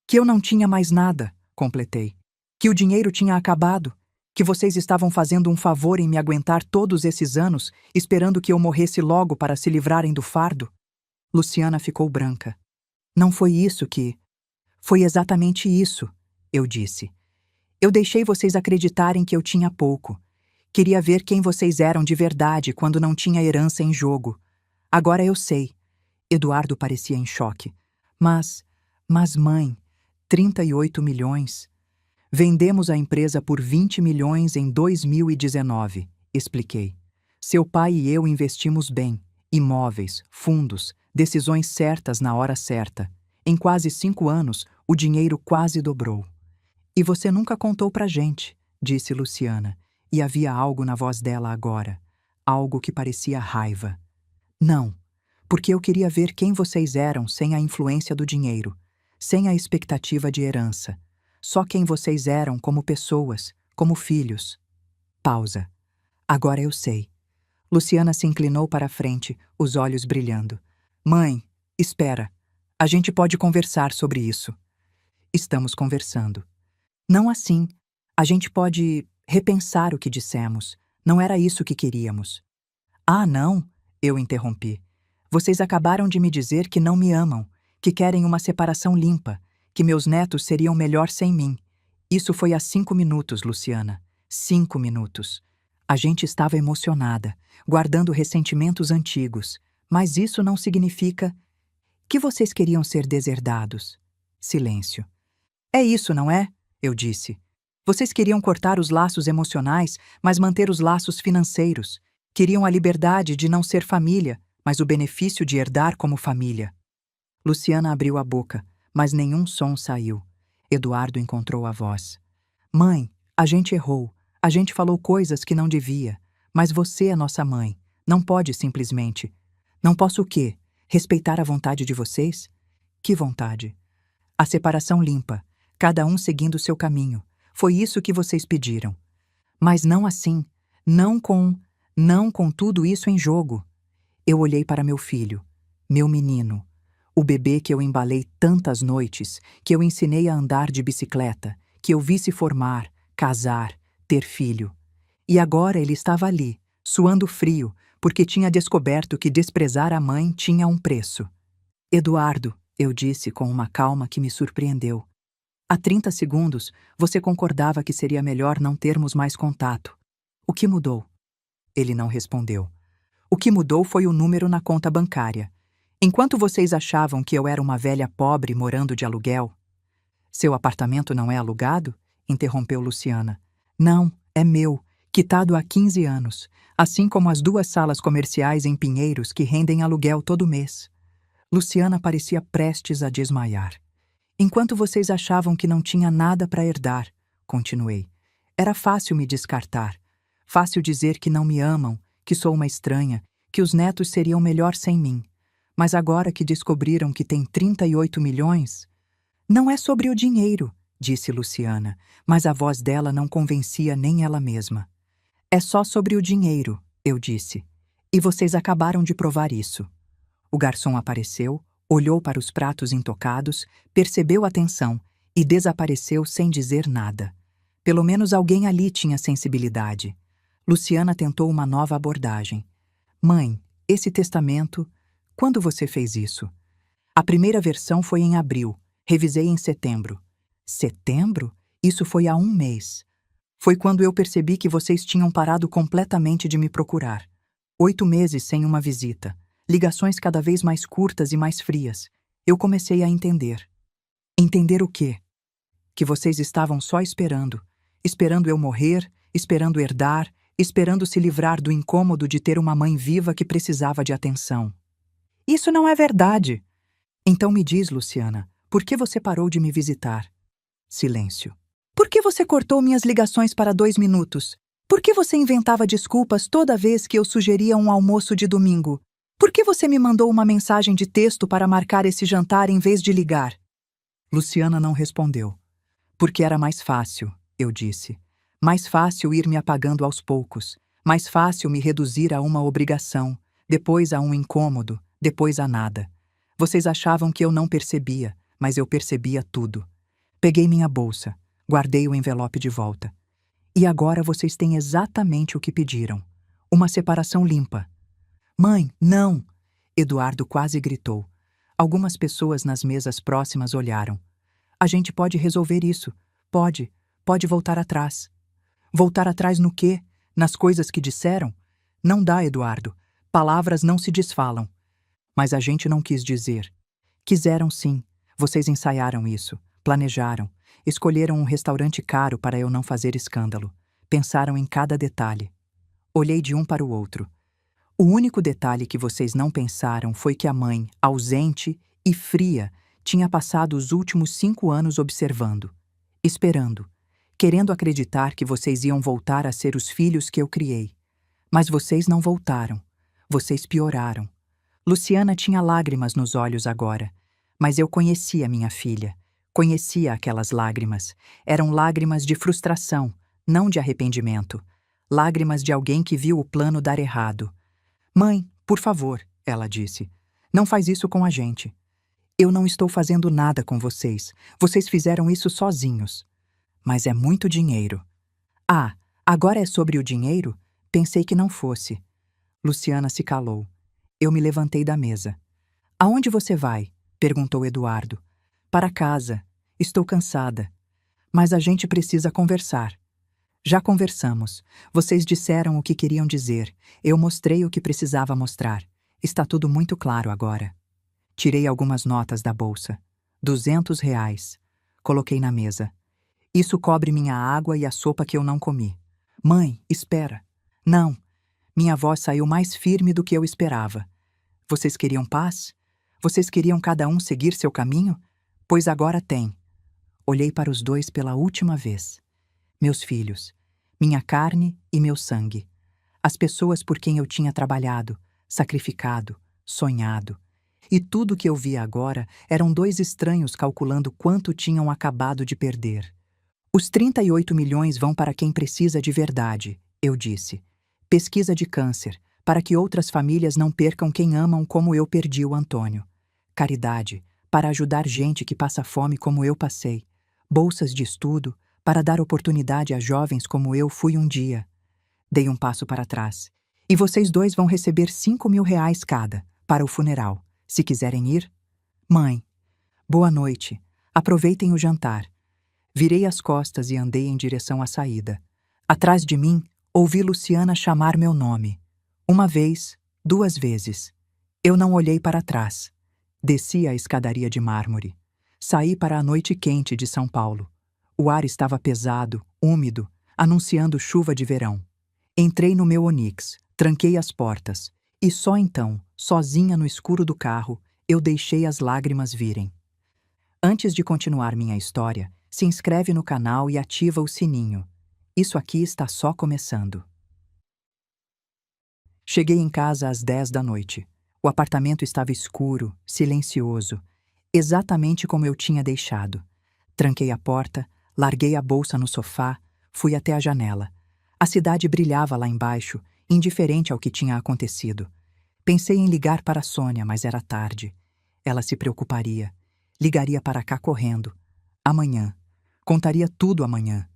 Que eu não tinha mais nada", completei. "Que o dinheiro tinha acabado. Que vocês estavam fazendo um favor em me aguentar todos esses anos, esperando que eu morresse logo para se livrarem do fardo." Luciana ficou branca. "Não foi isso que..." "Foi exatamente isso", eu disse. "Eu deixei vocês acreditarem que eu tinha pouco. Queria ver quem vocês eram de verdade quando não tinha herança em jogo. Agora eu sei." Eduardo parecia em choque. Mas mãe, 38 milhões. "Vendemos a empresa por 20 milhões em 2019, expliquei. "Seu pai e eu investimos bem. Imóveis, fundos, decisões certas na hora certa. Em quase 5 anos, o dinheiro quase dobrou." "E você nunca contou pra gente", disse Luciana, e havia algo na voz dela agora. Algo que parecia raiva. "Não, porque eu queria ver quem vocês eram sem a influência do dinheiro, sem a expectativa de herança. Só quem vocês eram como pessoas, como filhos." Pausa. "Agora eu sei." Luciana se inclinou para a frente, os olhos brilhando. "Mãe, espera. A gente pode conversar sobre isso." "Estamos conversando." "Não assim. A gente pode repensar o que dissemos. Não era isso que queríamos." "Ah, não?" eu interrompi. Vocês acabaram de me dizer que não me amam, que querem uma separação limpa, que meus netos seriam melhor sem mim. Isso foi há 5 minutos, Luciana. 5 minutos. A gente estava emocionada, guardando ressentimentos antigos, mas isso não significa que vocês queriam ser deserdados. Silêncio. É isso, não é? Eu disse. Vocês queriam cortar os laços emocionais, mas manter os laços financeiros. Queriam a liberdade de não ser família, mas o benefício de herdar como família. Luciana abriu a boca, mas nenhum som saiu. Eduardo encontrou a voz. Mãe, a gente errou. A gente falou coisas que não devia. Mas você é nossa mãe. Não pode simplesmente. Não posso o quê? Respeitar a vontade de vocês? Que vontade? A separação limpa, cada um seguindo seu caminho. Foi isso que vocês pediram. Mas não assim. Não com tudo isso em jogo. Eu olhei para meu filho, meu menino, o bebê que eu embalei tantas noites, que eu ensinei a andar de bicicleta, que eu vi se formar, casar, ter filho. E agora ele estava ali, suando frio, porque tinha descoberto que desprezar a mãe tinha um preço. Eduardo, eu disse com uma calma que me surpreendeu. Há 30 segundos, você concordava que seria melhor não termos mais contato. O que mudou? Ele não respondeu. O que mudou foi o número na conta bancária. Enquanto vocês achavam que eu era uma velha pobre morando de aluguel... Seu apartamento não é alugado? Interrompeu Luciana. Não, é meu, quitado há 15 anos, assim como as 2 salas comerciais em Pinheiros que rendem aluguel todo mês. Luciana parecia prestes a desmaiar. Enquanto vocês achavam que não tinha nada para herdar, continuei. Era fácil me descartar. Fácil dizer que não me amam, que sou uma estranha, que os netos seriam melhor sem mim. Mas agora que descobriram que tem 38 milhões... Não é sobre o dinheiro, disse Luciana, mas a voz dela não convencia nem ela mesma. É só sobre o dinheiro, eu disse. E vocês acabaram de provar isso. O garçom apareceu, olhou para os pratos intocados, percebeu a tensão e desapareceu sem dizer nada. Pelo menos alguém ali tinha sensibilidade. Luciana tentou uma nova abordagem. Mãe, esse testamento... Quando você fez isso? A primeira versão foi em abril. Revisei em setembro. Setembro? Isso foi há 1 mês. Foi quando eu percebi que vocês tinham parado completamente de me procurar. 8 meses sem uma visita. Ligações cada vez mais curtas e mais frias. Eu comecei a entender. Entender o quê? Que vocês estavam só esperando. Esperando eu morrer, esperando herdar, esperando se livrar do incômodo de ter uma mãe viva que precisava de atenção. Isso não é verdade. Então me diz, Luciana, por que você parou de me visitar? Silêncio. Por que você cortou minhas ligações para 2 minutos? Por que você inventava desculpas toda vez que eu sugeria um almoço de domingo? Por que você me mandou uma mensagem de texto para marcar esse jantar em vez de ligar? Luciana não respondeu. Porque era mais fácil, eu disse. Mais fácil ir me apagando aos poucos. Mais fácil me reduzir a uma obrigação, depois a um incômodo, depois a nada. Vocês achavam que eu não percebia, mas eu percebia tudo. Peguei minha bolsa, guardei o envelope de volta. E agora vocês têm exatamente o que pediram. Uma separação limpa. Mãe, não! Eduardo quase gritou. Algumas pessoas nas mesas próximas olharam. A gente pode resolver isso. Pode voltar atrás. Voltar atrás no quê? Nas coisas que disseram? Não dá, Eduardo. Palavras não se desfalam. Mas a gente não quis dizer. Quiseram sim. Vocês ensaiaram isso, planejaram, escolheram um restaurante caro para eu não fazer escândalo. Pensaram em cada detalhe. Olhei de um para o outro. O único detalhe que vocês não pensaram foi que a mãe, ausente e fria, tinha passado os últimos 5 anos observando, esperando, querendo acreditar que vocês iam voltar a ser os filhos que eu criei. Mas vocês não voltaram. Vocês pioraram. Luciana tinha lágrimas nos olhos agora, mas eu conhecia minha filha. Conhecia aquelas lágrimas. Eram lágrimas de frustração, não de arrependimento. Lágrimas de alguém que viu o plano dar errado. Mãe, por favor, ela disse. Não faz isso com a gente. Eu não estou fazendo nada com vocês. Vocês fizeram isso sozinhos. Mas é muito dinheiro. Ah, agora é sobre o dinheiro? Pensei que não fosse. Luciana se calou. Eu me levantei da mesa. Aonde você vai? Perguntou Eduardo. Para casa. Estou cansada. Mas a gente precisa conversar. Já conversamos. Vocês disseram o que queriam dizer. Eu mostrei o que precisava mostrar. Está tudo muito claro agora. Tirei algumas notas da bolsa. R$ 200. Coloquei na mesa. Isso cobre minha água e a sopa que eu não comi. Mãe, espera. Não. Minha voz saiu mais firme do que eu esperava. Vocês queriam paz? Vocês queriam cada um seguir seu caminho? Pois agora tem. Olhei para os dois pela última vez. Meus filhos, minha carne e meu sangue. As pessoas por quem eu tinha trabalhado, sacrificado, sonhado. E tudo que eu via agora eram dois estranhos calculando quanto tinham acabado de perder. Os 38 milhões vão para quem precisa de verdade, eu disse. Pesquisa de câncer, para que outras famílias não percam quem amam como eu perdi o Antônio. Caridade, para ajudar gente que passa fome como eu passei. Bolsas de estudo, para dar oportunidade a jovens como eu fui um dia. Dei um passo para trás. E vocês dois vão receber R$ 5.000 cada, para o funeral, se quiserem ir. Mãe, boa noite. Aproveitem o jantar. Virei as costas e andei em direção à saída. Atrás de mim, ouvi Luciana chamar meu nome. Uma vez, 2 vezes. Eu não olhei para trás. Desci a escadaria de mármore. Saí para a noite quente de São Paulo. O ar estava pesado, úmido, anunciando chuva de verão. Entrei no meu Onix, tranquei as portas, e só então, sozinha no escuro do carro, eu deixei as lágrimas virem. Antes de continuar minha história, se inscreve no canal e ativa o sininho. Isso aqui está só começando. Cheguei em casa às 10 da noite. O apartamento estava escuro, silencioso, exatamente como eu tinha deixado. Tranquei a porta, larguei a bolsa no sofá, fui até a janela. A cidade brilhava lá embaixo, indiferente ao que tinha acontecido. Pensei em ligar para a Sônia, mas era tarde. Ela se preocuparia. Ligaria para cá correndo. Amanhã. Contaria tudo amanhã.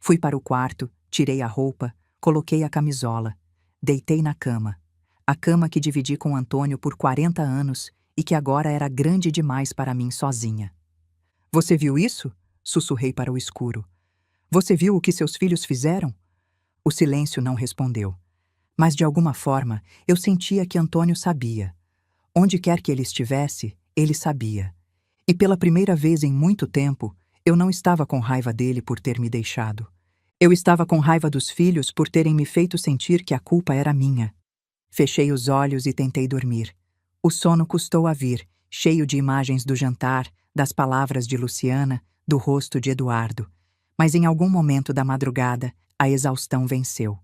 Fui para o quarto, tirei a roupa, coloquei a camisola. Deitei na cama. A cama que dividi com Antônio por 40 anos e que agora era grande demais para mim sozinha. Você viu isso? Sussurrei para o escuro. Você viu o que seus filhos fizeram? O silêncio não respondeu. Mas de alguma forma eu sentia que Antônio sabia. Onde quer que ele estivesse, ele sabia. E pela primeira vez em muito tempo, eu não estava com raiva dele por ter me deixado. Eu estava com raiva dos filhos por terem me feito sentir que a culpa era minha. Fechei os olhos e tentei dormir. O sono custou a vir, cheio de imagens do jantar, das palavras de Luciana, do rosto de Eduardo. Mas em algum momento da madrugada, a exaustão venceu.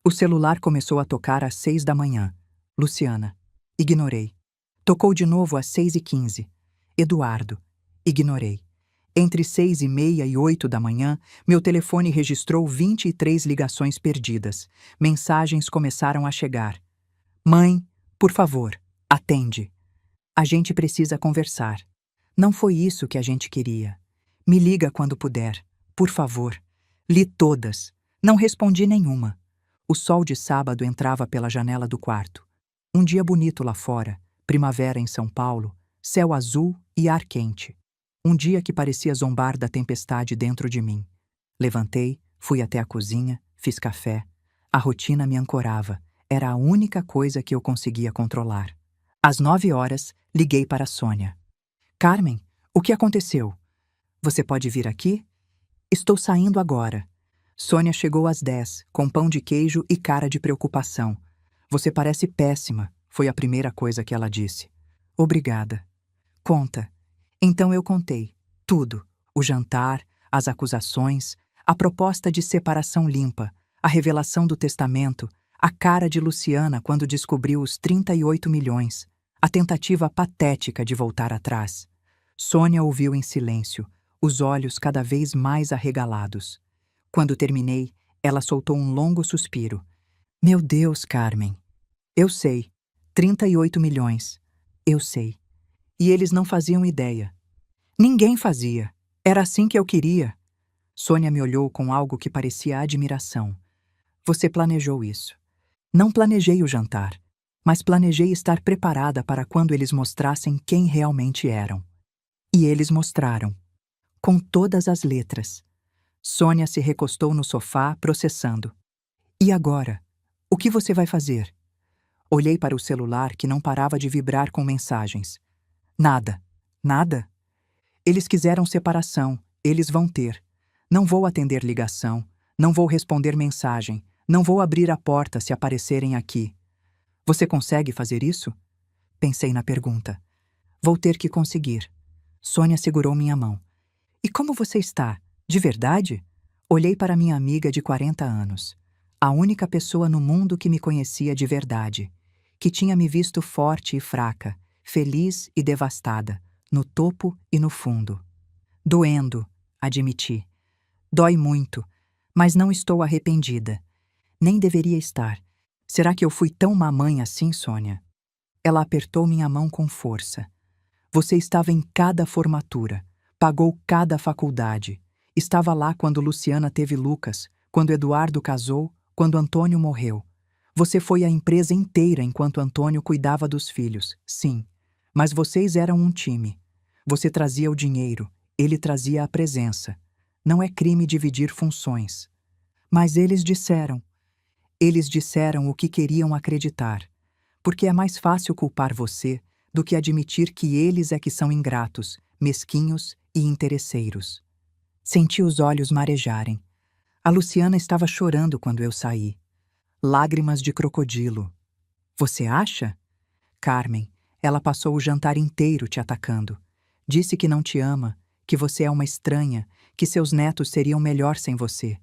O celular começou a tocar às 6 da manhã. Luciana. Ignorei. Tocou de novo às 6h15. Eduardo. Ignorei. Entre 6h30 e 8 da manhã, meu telefone registrou 23 ligações perdidas. Mensagens começaram a chegar. Mãe, por favor, atende. A gente precisa conversar. Não foi isso que a gente queria. Me liga quando puder, por favor. Li todas. Não respondi nenhuma. O sol de sábado entrava pela janela do quarto. Um dia bonito lá fora, primavera em São Paulo, céu azul e ar quente. Um dia que parecia zombar da tempestade dentro de mim. Levantei, fui até a cozinha, fiz café. A rotina me ancorava. Era a única coisa que eu conseguia controlar. Às 9 horas, liguei para a Sônia. Carmen, o que aconteceu? Você pode vir aqui? Estou saindo agora. Sônia chegou às 10, com pão de queijo e cara de preocupação. Você parece péssima, foi a primeira coisa que ela disse. Obrigada. Conta. Então eu contei. Tudo. O jantar, as acusações, a proposta de separação limpa, a revelação do testamento, a cara de Luciana quando descobriu os 38 milhões, a tentativa patética de voltar atrás. Sônia ouviu em silêncio, os olhos cada vez mais arregalados. Quando terminei, ela soltou um longo suspiro. Meu Deus, Carmen. Eu sei. 38 milhões. Eu sei. E eles não faziam ideia. Ninguém fazia. Era assim que eu queria. Sônia me olhou com algo que parecia admiração. Você planejou isso. Não planejei o jantar. mas planejei estar preparada para quando eles mostrassem quem realmente eram. E eles mostraram, com todas as letras. Sônia se recostou no sofá, processando. E agora? O que você vai fazer? Olhei para o celular que não parava de vibrar com mensagens. Nada. Nada? Eles quiseram separação, eles vão ter. Não vou atender ligação, não vou responder mensagem, não vou abrir a porta se aparecerem aqui. Você consegue fazer isso? Pensei na pergunta. Vou ter que conseguir. Sônia segurou minha mão. E como você está? De verdade? Olhei para minha amiga de 40 anos. A única pessoa no mundo que me conhecia de verdade. Que tinha me visto forte e fraca, feliz e devastada, no topo e no fundo. Doendo, admiti. Dói muito, mas não estou arrependida. Nem deveria estar. Será que eu fui tão má mãe assim, Sônia? Ela apertou minha mão com força. Você estava em cada formatura, pagou cada faculdade. Estava lá quando Luciana teve Lucas, quando Eduardo casou, quando Antônio morreu. Você foi a empresa inteira enquanto Antônio cuidava dos filhos, sim. Mas vocês eram um time. Você trazia o dinheiro, ele trazia a presença. Não é crime dividir funções. Mas eles disseram o que queriam acreditar, porque é mais fácil culpar você do que admitir que eles é que são ingratos, mesquinhos e interesseiros. Senti os olhos marejarem. A Luciana estava chorando quando eu saí. Lágrimas de crocodilo. Você acha? Carmen, ela passou o jantar inteiro te atacando. Disse que não te ama, que você é uma estranha, que seus netos seriam melhor sem você.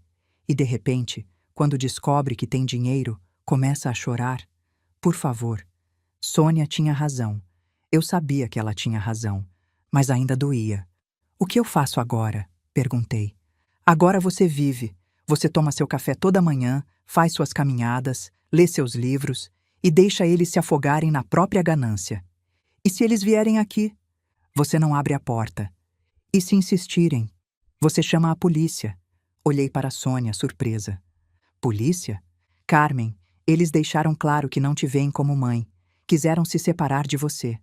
E de repente, quando descobre que tem dinheiro, começa a chorar. Por favor. Sônia tinha razão. Eu sabia que ela tinha razão, mas ainda doía. O que eu faço agora? Perguntei. Agora você vive. Você toma seu café toda manhã, faz suas caminhadas, lê seus livros e deixa eles se afogarem na própria ganância. E se eles vierem aqui? Você não abre a porta. E se insistirem? Você chama a polícia. Olhei para Sônia, surpresa. Polícia? Carmen, eles deixaram claro que não te veem como mãe. Quiseram se separar de você.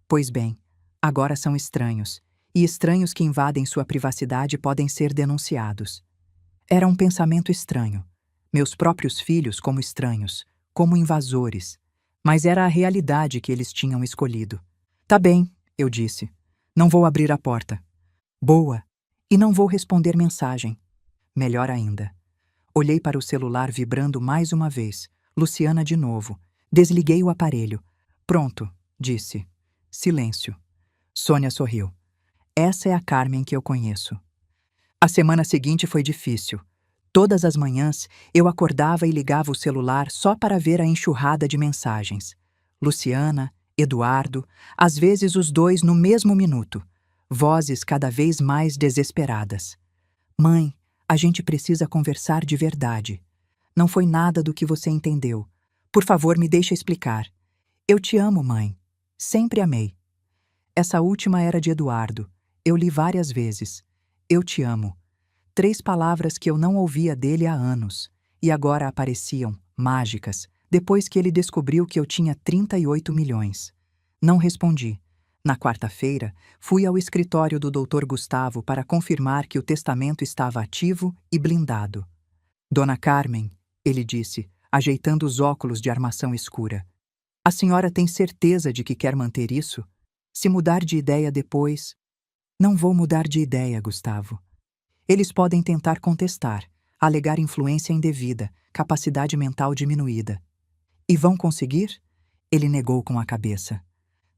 Pois bem, agora são estranhos. E estranhos que invadem sua privacidade podem ser denunciados. Era um pensamento estranho. Meus próprios filhos como estranhos, como invasores. Mas era a realidade que eles tinham escolhido. Tá bem, eu disse. Não vou abrir a porta. Boa. E não vou responder mensagem. Melhor ainda. Olhei para o celular vibrando mais uma vez. Luciana de novo. Desliguei o aparelho. Pronto, disse. Silêncio. Sônia sorriu. Essa é a Carmen que eu conheço. A semana seguinte foi difícil. Todas as manhãs, eu acordava e ligava o celular só para ver a enxurrada de mensagens. Luciana, Eduardo, às vezes os dois no mesmo minuto. Vozes cada vez mais desesperadas. Mãe, a gente precisa conversar de verdade. Não foi nada do que você entendeu. Por favor, me deixa explicar. Eu te amo, mãe. Sempre amei. Essa última era de Eduardo. Eu li várias vezes. Eu te amo. 3 palavras que eu não ouvia dele há anos. E agora apareciam, mágicas, depois que ele descobriu que eu tinha 38 milhões. Não respondi. Na quarta-feira, fui ao escritório do Dr. Gustavo para confirmar que o testamento estava ativo e blindado. Dona Carmen, ele disse, ajeitando os óculos de armação escura. A senhora tem certeza de que quer manter isso? Se mudar de ideia depois... Não vou mudar de ideia, Gustavo. Eles podem tentar contestar, alegar influência indevida, capacidade mental diminuída. E vão conseguir? Ele negou com a cabeça.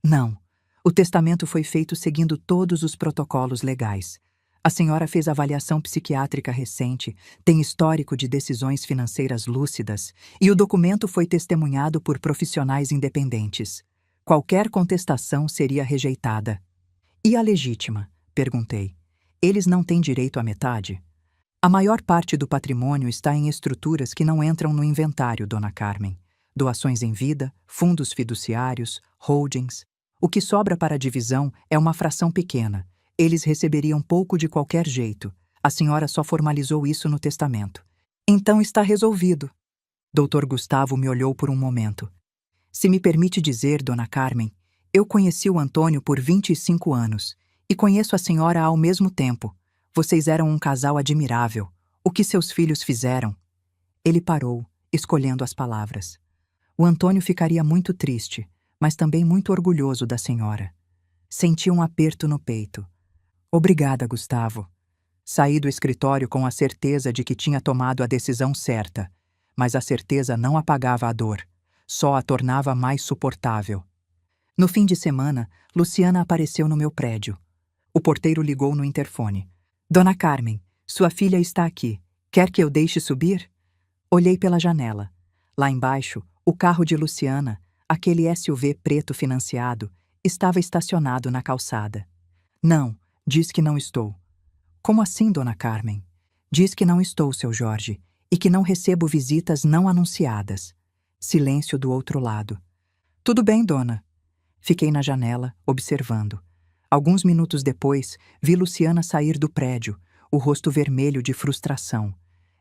Não. O testamento foi feito seguindo todos os protocolos legais. A senhora fez avaliação psiquiátrica recente, tem histórico de decisões financeiras lúcidas e o documento foi testemunhado por profissionais independentes. Qualquer contestação seria rejeitada. E a legítima? Perguntei. Eles não têm direito à metade? A maior parte do patrimônio está em estruturas que não entram no inventário, Dona Carmen. Doações em vida, fundos fiduciários, holdings. O que sobra para a divisão é uma fração pequena. Eles receberiam pouco de qualquer jeito. A senhora só formalizou isso no testamento. Então está resolvido. Dr. Gustavo me olhou por um momento. Se me permite dizer, Dona Carmen, eu conheci o Antônio por 25 anos e conheço a senhora ao mesmo tempo. Vocês eram um casal admirável. O que seus filhos fizeram? Ele parou, escolhendo as palavras. O Antônio ficaria muito triste, mas também muito orgulhoso da senhora. Senti um aperto no peito. Obrigada, Gustavo. Saí do escritório com a certeza de que tinha tomado a decisão certa, mas a certeza não apagava a dor, só a tornava mais suportável. No fim de semana, Luciana apareceu no meu prédio. O porteiro ligou no interfone. Dona Carmen, sua filha está aqui. Quer que eu deixe subir? Olhei pela janela. Lá embaixo, o carro de Luciana, aquele SUV preto financiado, estava estacionado na calçada. Não, diz que não estou. Como assim, Dona Carmen? Diz que não estou, seu Jorge, e que não recebo visitas não anunciadas. Silêncio do outro lado. Tudo bem, dona. Fiquei na janela, observando. Alguns minutos depois, vi Luciana sair do prédio, o rosto vermelho de frustração.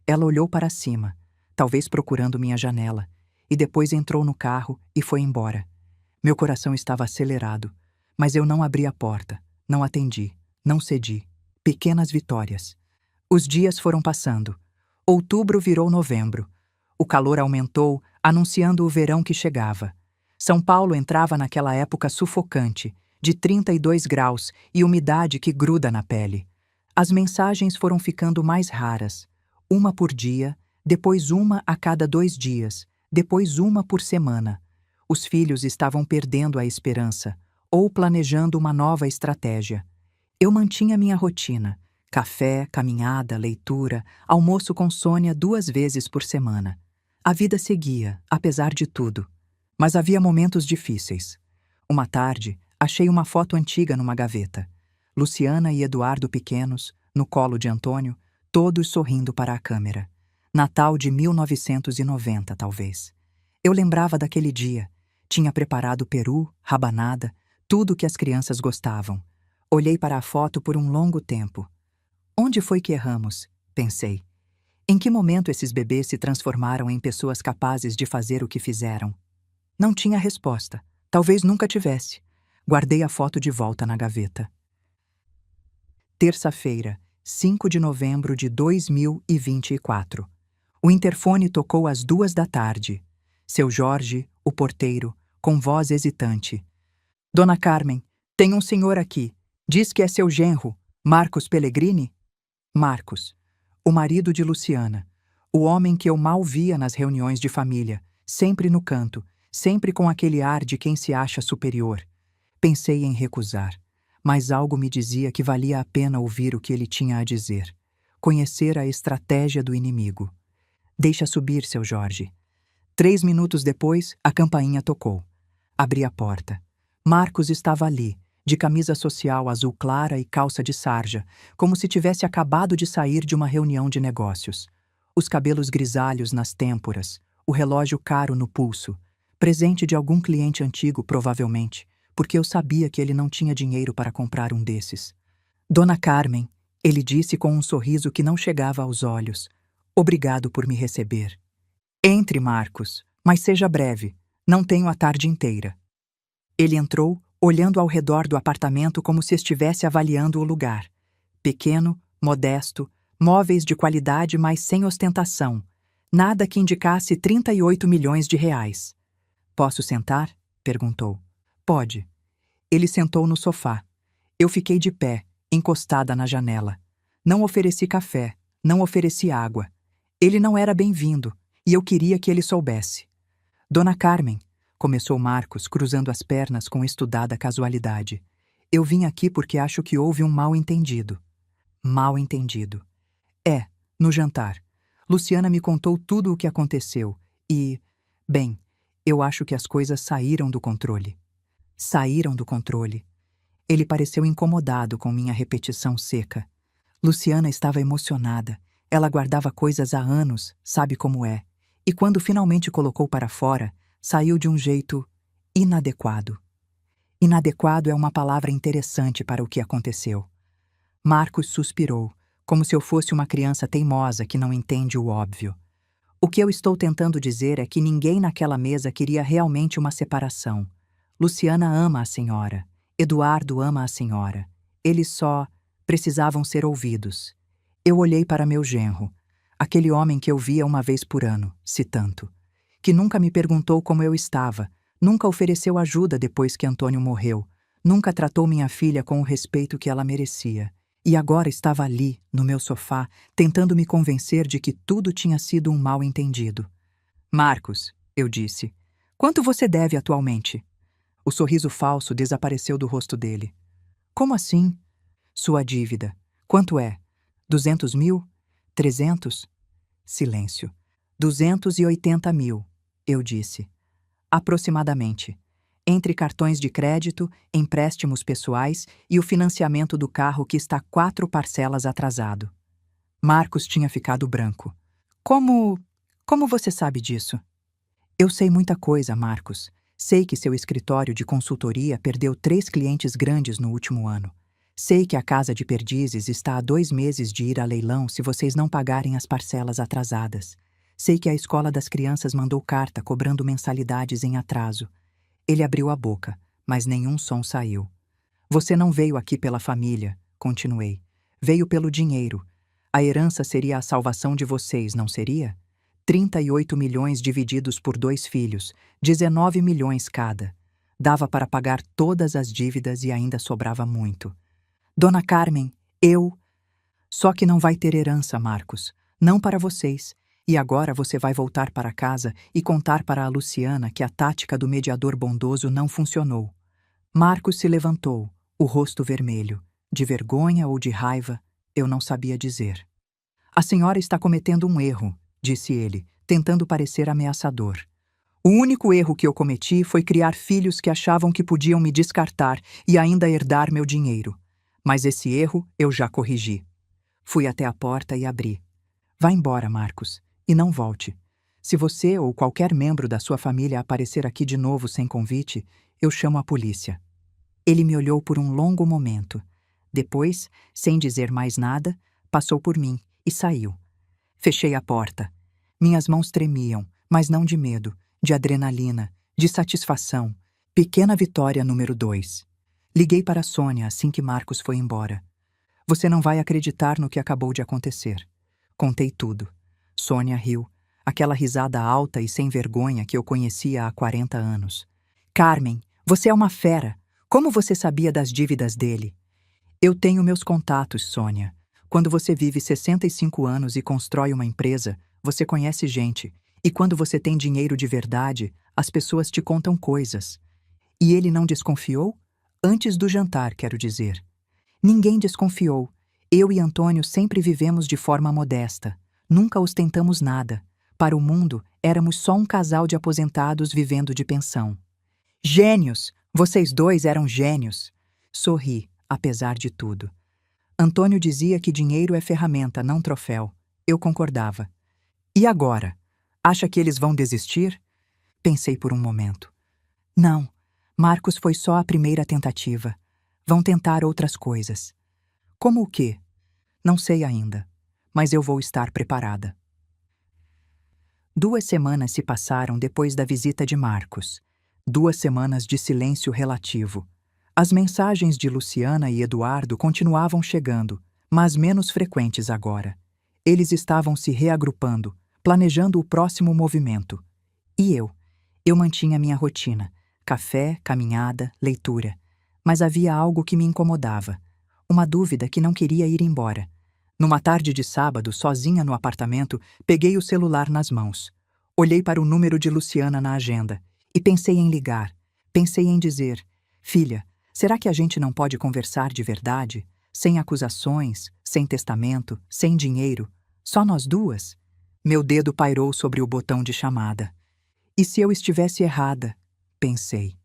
Ela olhou para cima, talvez procurando minha janela, e depois entrou no carro e foi embora. Meu coração estava acelerado, mas eu não abri a porta, não atendi, não cedi. Pequenas vitórias. Os dias foram passando. Outubro virou novembro. O calor aumentou, anunciando o verão que chegava. São Paulo entrava naquela época sufocante, de 32 graus e umidade que gruda na pele. As mensagens foram ficando mais raras. Uma por dia, depois uma a cada 2 dias, depois uma por semana. Os filhos estavam perdendo a esperança, ou planejando uma nova estratégia. Eu mantinha minha rotina: café, caminhada, leitura, almoço com Sônia 2 vezes por semana. A vida seguia, apesar de tudo. Mas havia momentos difíceis. Uma tarde, achei uma foto antiga numa gaveta. Luciana e Eduardo pequenos, no colo de Antônio, todos sorrindo para a câmera. Natal de 1990, talvez. Eu lembrava daquele dia. Tinha preparado peru, rabanada, tudo que as crianças gostavam. Olhei para a foto por um longo tempo. Onde foi que erramos? Pensei. Em que momento esses bebês se transformaram em pessoas capazes de fazer o que fizeram? Não tinha resposta. Talvez nunca tivesse. Guardei a foto de volta na gaveta. Terça-feira, 5 de novembro de 2024. O interfone tocou às 2 da tarde. Seu Jorge, o porteiro, com voz hesitante. Dona Carmen, tem um senhor aqui. Diz que é seu genro, Marcos Pellegrini? Marcos, o marido de Luciana, o homem que eu mal via nas reuniões de família, sempre no canto, sempre com aquele ar de quem se acha superior. Pensei em recusar, mas algo me dizia que valia a pena ouvir o que ele tinha a dizer, conhecer a estratégia do inimigo. Deixa subir, seu Jorge. 3 minutos depois, a campainha tocou. Abri a porta. Marcos estava ali, de camisa social azul clara e calça de sarja, como se tivesse acabado de sair de uma reunião de negócios. Os cabelos grisalhos nas têmporas, o relógio caro no pulso, presente de algum cliente antigo, provavelmente, porque eu sabia que ele não tinha dinheiro para comprar um desses. Dona Carmen, ele disse com um sorriso que não chegava aos olhos. Obrigado por me receber. Entre, Marcos, mas seja breve. Não tenho a tarde inteira. Ele entrou, olhando ao redor do apartamento como se estivesse avaliando o lugar. Pequeno, modesto, móveis de qualidade, mas sem ostentação. Nada que indicasse 38 milhões de reais. Posso sentar? Perguntou. Pode. Ele sentou no sofá. Eu fiquei de pé, encostada na janela. Não ofereci café, não ofereci água. Ele não era bem-vindo, e eu queria que ele soubesse. Dona Carmen, começou Marcos, cruzando as pernas com estudada casualidade. Eu vim aqui porque acho que houve um mal-entendido. Mal-entendido. No jantar. Luciana me contou tudo o que aconteceu e, bem, eu acho que as coisas saíram do controle. Saíram do controle. Ele pareceu incomodado com minha repetição seca. Luciana estava emocionada. Ela guardava coisas há anos, sabe como é. E quando finalmente colocou para fora, saiu de um jeito inadequado. Inadequado é uma palavra interessante para o que aconteceu. Marcos suspirou, como se eu fosse uma criança teimosa que não entende o óbvio. O que eu estou tentando dizer é que ninguém naquela mesa queria realmente uma separação. Luciana ama a senhora. Eduardo ama a senhora. Eles só precisavam ser ouvidos. Eu olhei para meu genro, aquele homem que eu via uma vez por ano, se tanto, que nunca me perguntou como eu estava, nunca ofereceu ajuda depois que Antônio morreu, nunca tratou minha filha com o respeito que ela merecia. E agora estava ali, no meu sofá, tentando me convencer de que tudo tinha sido um mal-entendido. Marcos, eu disse, quanto você deve atualmente? O sorriso falso desapareceu do rosto dele. Como assim? Sua dívida. Quanto é? 200 mil? 300? Silêncio. 280 mil, eu disse. Aproximadamente. Entre cartões de crédito, empréstimos pessoais e o financiamento do carro que está 4 parcelas atrasado. Marcos tinha ficado branco. Como você sabe disso? Eu sei muita coisa, Marcos. Sei que seu escritório de consultoria perdeu 3 clientes grandes no último ano. Sei que a Casa de Perdizes está há 2 meses de ir a leilão se vocês não pagarem as parcelas atrasadas. Sei que a escola das crianças mandou carta cobrando mensalidades em atraso. Ele abriu a boca, mas nenhum som saiu. Você não veio aqui pela família, continuei. Veio pelo dinheiro. A herança seria a salvação de vocês, não seria? 38 milhões divididos por 2 filhos, 19 milhões cada. Dava para pagar todas as dívidas e ainda sobrava muito. Dona Carmen, eu... Só que não vai ter herança, Marcos. Não para vocês. E agora você vai voltar para casa e contar para a Luciana que a tática do mediador bondoso não funcionou. Marcos se levantou, o rosto vermelho. De vergonha ou de raiva, eu não sabia dizer. A senhora está cometendo um erro, disse ele, tentando parecer ameaçador. O único erro que eu cometi foi criar filhos que achavam que podiam me descartar e ainda herdar meu dinheiro. Mas esse erro eu já corrigi. Fui até a porta e abri. Vá embora, Marcos, e não volte. Se você ou qualquer membro da sua família aparecer aqui de novo sem convite, eu chamo a polícia. Ele me olhou por um longo momento. Depois, sem dizer mais nada, passou por mim e saiu. Fechei a porta. Minhas mãos tremiam, mas não de medo, de adrenalina, de satisfação. Pequena vitória número 2. Liguei para Sônia assim que Marcos foi embora. Você não vai acreditar no que acabou de acontecer. Contei tudo. Sônia riu, aquela risada alta e sem vergonha que eu conhecia há 40 anos. Carmen, você é uma fera. Como você sabia das dívidas dele? Eu tenho meus contatos, Sônia. Quando você vive 65 anos e constrói uma empresa, você conhece gente. E quando você tem dinheiro de verdade, as pessoas te contam coisas. E ele não desconfiou? Antes do jantar, quero dizer. Ninguém desconfiou. Eu e Antônio sempre vivemos de forma modesta. Nunca ostentamos nada. Para o mundo, éramos só um casal de aposentados vivendo de pensão. Gênios! Vocês dois eram gênios! Sorri, apesar de tudo. Antônio dizia que dinheiro é ferramenta, não troféu. Eu concordava. E agora? Acha que eles vão desistir? Pensei por um momento. Não, Marcos foi só a primeira tentativa. Vão tentar outras coisas. Como o quê? Não sei ainda, mas eu vou estar preparada. 2 semanas se passaram depois da visita de Marcos. 2 semanas de silêncio relativo. As mensagens de Luciana e Eduardo continuavam chegando, mas menos frequentes agora. Eles estavam se reagrupando, planejando o próximo movimento. E eu mantinha minha rotina: café, caminhada, leitura. Mas havia algo que me incomodava, uma dúvida que não queria ir embora. Numa tarde de sábado, sozinha no apartamento, peguei o celular nas mãos. Olhei para o número de Luciana na agenda e pensei em ligar. Pensei em dizer: filha, será que a gente não pode conversar de verdade? Sem acusações, sem testamento, sem dinheiro, só nós duas? Meu dedo pairou sobre o botão de chamada. E se eu estivesse errada? Pensei.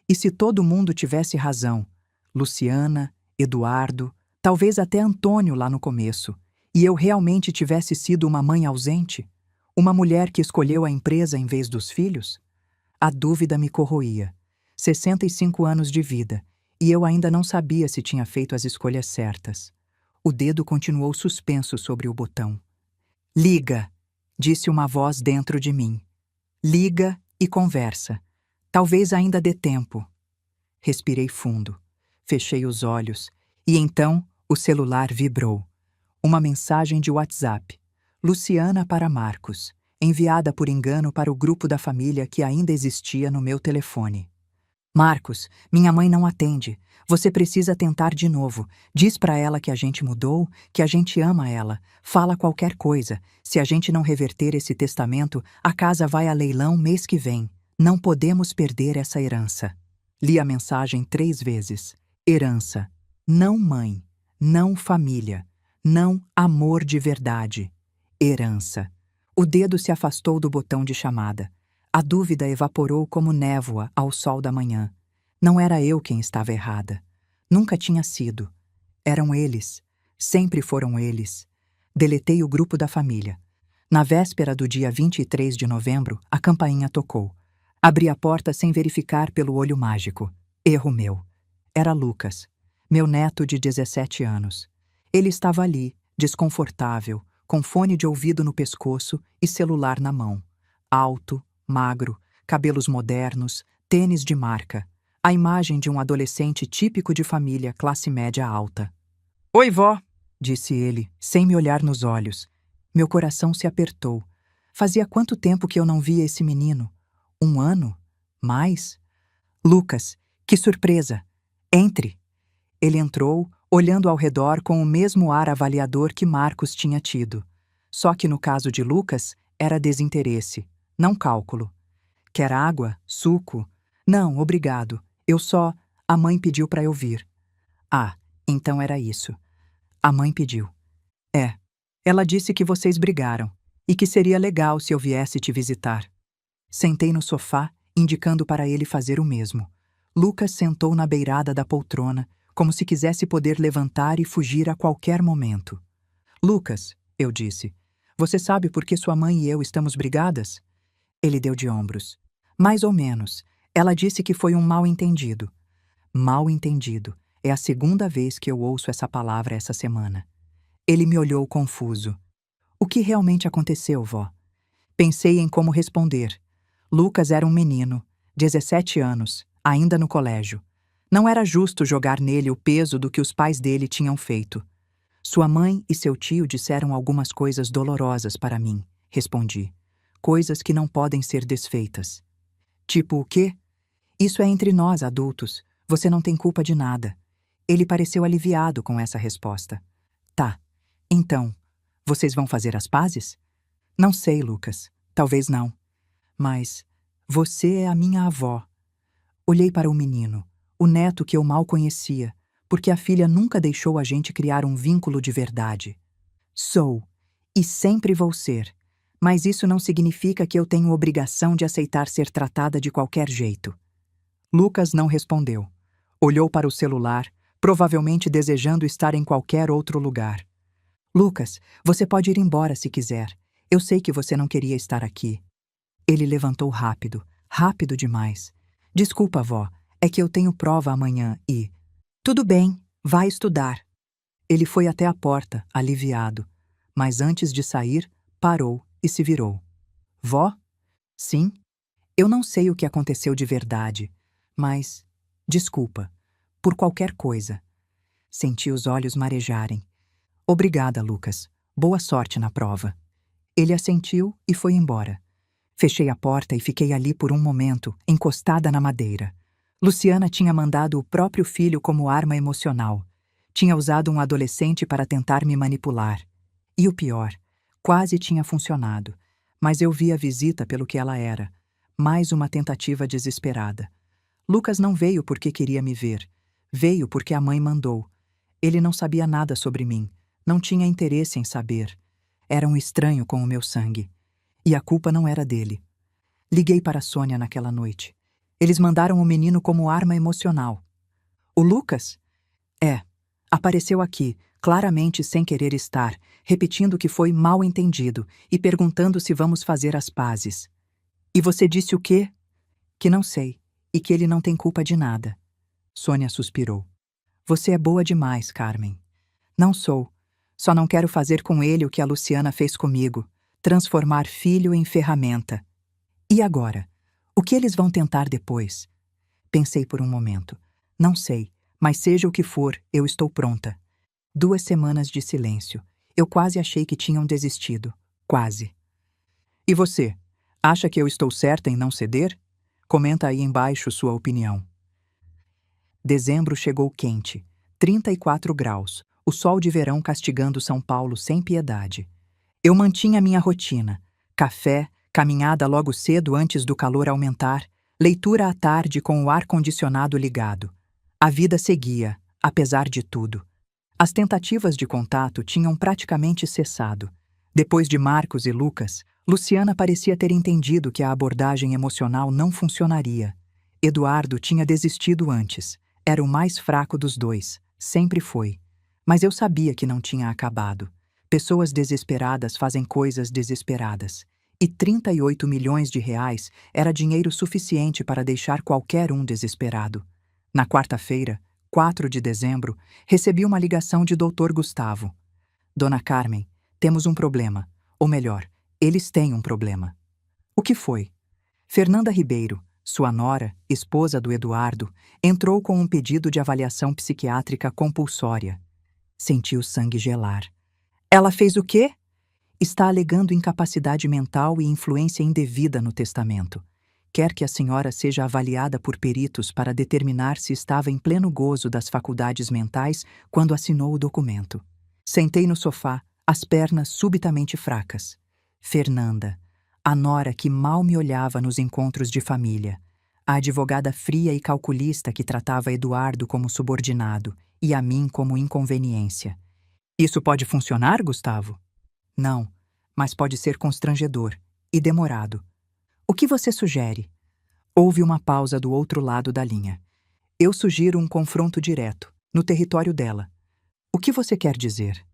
E se todo mundo tivesse razão? Luciana, Eduardo, talvez até Antônio lá no começo. E eu realmente tivesse sido uma mãe ausente? Uma mulher que escolheu a empresa em vez dos filhos? A dúvida me corroía. 65 anos de vida, e eu ainda não sabia se tinha feito as escolhas certas. O dedo continuou suspenso sobre o botão. Liga! disse uma voz dentro de mim. Liga e conversa. Talvez ainda dê tempo. Respirei fundo. Fechei os olhos. E então o celular vibrou. Uma mensagem de WhatsApp. Luciana para Marcos, enviada por engano para o grupo da família que ainda existia no meu telefone. Marcos, minha mãe não atende. Você precisa tentar de novo. Diz para ela que a gente mudou, que a gente ama ela. Fala qualquer coisa. Se a gente não reverter esse testamento, a casa vai a leilão mês que vem. Não podemos perder essa herança. Li a mensagem 3 vezes. Herança. Não mãe. Não família. Não amor de verdade. Herança. O dedo se afastou do botão de chamada. A dúvida evaporou como névoa ao sol da manhã. Não era eu quem estava errada. Nunca tinha sido. Eram eles. Sempre foram eles. Deletei o grupo da família. Na véspera do dia 23 de novembro, a campainha tocou. Abri a porta sem verificar pelo olho mágico. Erro meu. Era Lucas, meu neto de 17 anos. Ele estava ali, desconfortável, com fone de ouvido no pescoço e celular na mão. Alto, magro, cabelos modernos, tênis de marca. A imagem de um adolescente típico de família classe média alta. Oi, vó, disse ele, sem me olhar nos olhos. Meu coração se apertou. Fazia quanto tempo que eu não via esse menino? 1 ano? Mais? Lucas, que surpresa! Entre! Ele entrou, olhando ao redor com o mesmo ar avaliador que Marcos tinha tido. Só que no caso de Lucas, era desinteresse, não cálculo. Quer água? Suco? Não, obrigado. A mãe pediu para eu vir. Ah, então era isso. A mãe pediu. É. Ela disse que vocês brigaram e que seria legal se eu viesse te visitar. Sentei no sofá, indicando para ele fazer o mesmo. Lucas sentou na beirada da poltrona, como se quisesse poder levantar e fugir a qualquer momento. Lucas, eu disse, você sabe por que sua mãe e eu estamos brigadas? Ele deu de ombros. Mais ou menos. Ela disse que foi um mal-entendido. Mal-entendido. É a 2ª vez que eu ouço essa palavra essa semana. Ele me olhou confuso. O que realmente aconteceu, vó? Pensei em como responder. Lucas era um menino, 17 anos, ainda no colégio. Não era justo jogar nele o peso do que os pais dele tinham feito. Sua mãe e seu tio disseram algumas coisas dolorosas para mim, respondi. Coisas que não podem ser desfeitas. Tipo o quê? Isso é entre nós, adultos. Você não tem culpa de nada. Ele pareceu aliviado com essa resposta. Tá. Então, vocês vão fazer as pazes? Não sei, Lucas. Talvez não. Mas você é a minha avó. Olhei para o menino, o neto que eu mal conhecia, porque a filha nunca deixou a gente criar um vínculo de verdade. Sou, e sempre vou ser, mas isso não significa que eu tenho obrigação de aceitar ser tratada de qualquer jeito. Lucas não respondeu. Olhou para o celular, provavelmente desejando estar em qualquer outro lugar. Lucas, você pode ir embora se quiser. Eu sei que você não queria estar aqui. Ele levantou rápido, rápido demais. Desculpa, vó, é que eu tenho prova amanhã e... Tudo bem, vai estudar. Ele foi até a porta, aliviado, mas antes de sair, parou e se virou. Vó? Sim? Eu não sei o que aconteceu de verdade, mas... Desculpa, por qualquer coisa. Senti os olhos marejarem. Obrigada, Lucas. Boa sorte na prova. Ele assentiu e foi embora. Fechei a porta e fiquei ali por um momento, encostada na madeira. Luciana tinha mandado o próprio filho como arma emocional. Tinha usado um adolescente para tentar me manipular. E o pior, quase tinha funcionado. Mas eu vi a visita pelo que ela era. Mais uma tentativa desesperada. Lucas não veio porque queria me ver. Veio porque a mãe mandou. Ele não sabia nada sobre mim. Não tinha interesse em saber. Era um estranho com o meu sangue. E a culpa não era dele. Liguei para a Sônia naquela noite. Eles mandaram o menino como arma emocional. O Lucas? É. Apareceu aqui, claramente sem querer estar, repetindo que foi mal entendido e perguntando se vamos fazer as pazes. E você disse o quê? Que não sei, e que ele não tem culpa de nada. Sônia suspirou. Você é boa demais, Carmen. Não sou. Só não quero fazer com ele o que a Luciana fez comigo. transformar filho em ferramenta. E agora? O que eles vão tentar depois? Pensei por um momento. Não sei, mas seja o que for, eu estou pronta. 2 semanas de silêncio. Eu quase achei que tinham desistido. Quase. E você? Acha que eu estou certa em não ceder? Comenta aí embaixo sua opinião. Dezembro chegou quente. 34 graus. O sol de verão castigando São Paulo sem piedade. Eu mantinha minha rotina. Café, caminhada logo cedo antes do calor aumentar, leitura à tarde com o ar-condicionado ligado. A vida seguia, apesar de tudo. As tentativas de contato tinham praticamente cessado. Depois de Marcos e Lucas, Luciana parecia ter entendido que a abordagem emocional não funcionaria. Eduardo tinha desistido antes. Era o mais fraco dos dois. Sempre foi. Mas eu sabia que não tinha acabado. Pessoas desesperadas fazem coisas desesperadas. E 38 milhões de reais era dinheiro suficiente para deixar qualquer um desesperado. Na quarta-feira, 4 de dezembro, recebi uma ligação de Dr. Gustavo. Dona Carmen, temos um problema. Ou melhor, eles têm um problema. O que foi? Fernanda Ribeiro, sua nora, esposa do Eduardo, entrou com um pedido de avaliação psiquiátrica compulsória. Senti o sangue gelar. Ela fez o quê? Está alegando incapacidade mental e influência indevida no testamento. Quer que a senhora seja avaliada por peritos para determinar se estava em pleno gozo das faculdades mentais quando assinou o documento. Sentei no sofá, as pernas subitamente fracas. Fernanda, a nora que mal me olhava nos encontros de família, a advogada fria e calculista que tratava Eduardo como subordinado e a mim como inconveniência. Isso pode funcionar, Gustavo? Não, mas pode ser constrangedor e demorado. O que você sugere? Houve uma pausa do outro lado da linha. Eu sugiro um confronto direto, no território dela. O que você quer dizer?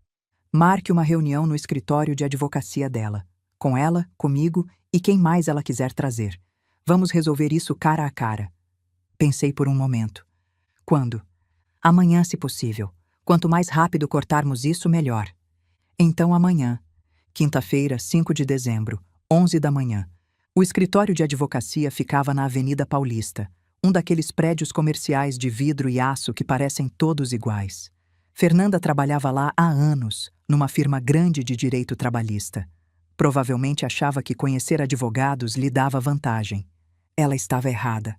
Marque uma reunião no escritório de advocacia dela. Com ela, comigo e quem mais ela quiser trazer. Vamos resolver isso cara a cara. Pensei por um momento. Quando? Amanhã, se possível. Quanto mais rápido cortarmos isso, melhor. Então amanhã, quinta-feira, 5 de dezembro, 11 da manhã. O escritório de advocacia ficava na Avenida Paulista, um daqueles prédios comerciais de vidro e aço que parecem todos iguais. Fernanda trabalhava lá há anos, numa firma grande de direito trabalhista. Provavelmente achava que conhecer advogados lhe dava vantagem. Ela estava errada.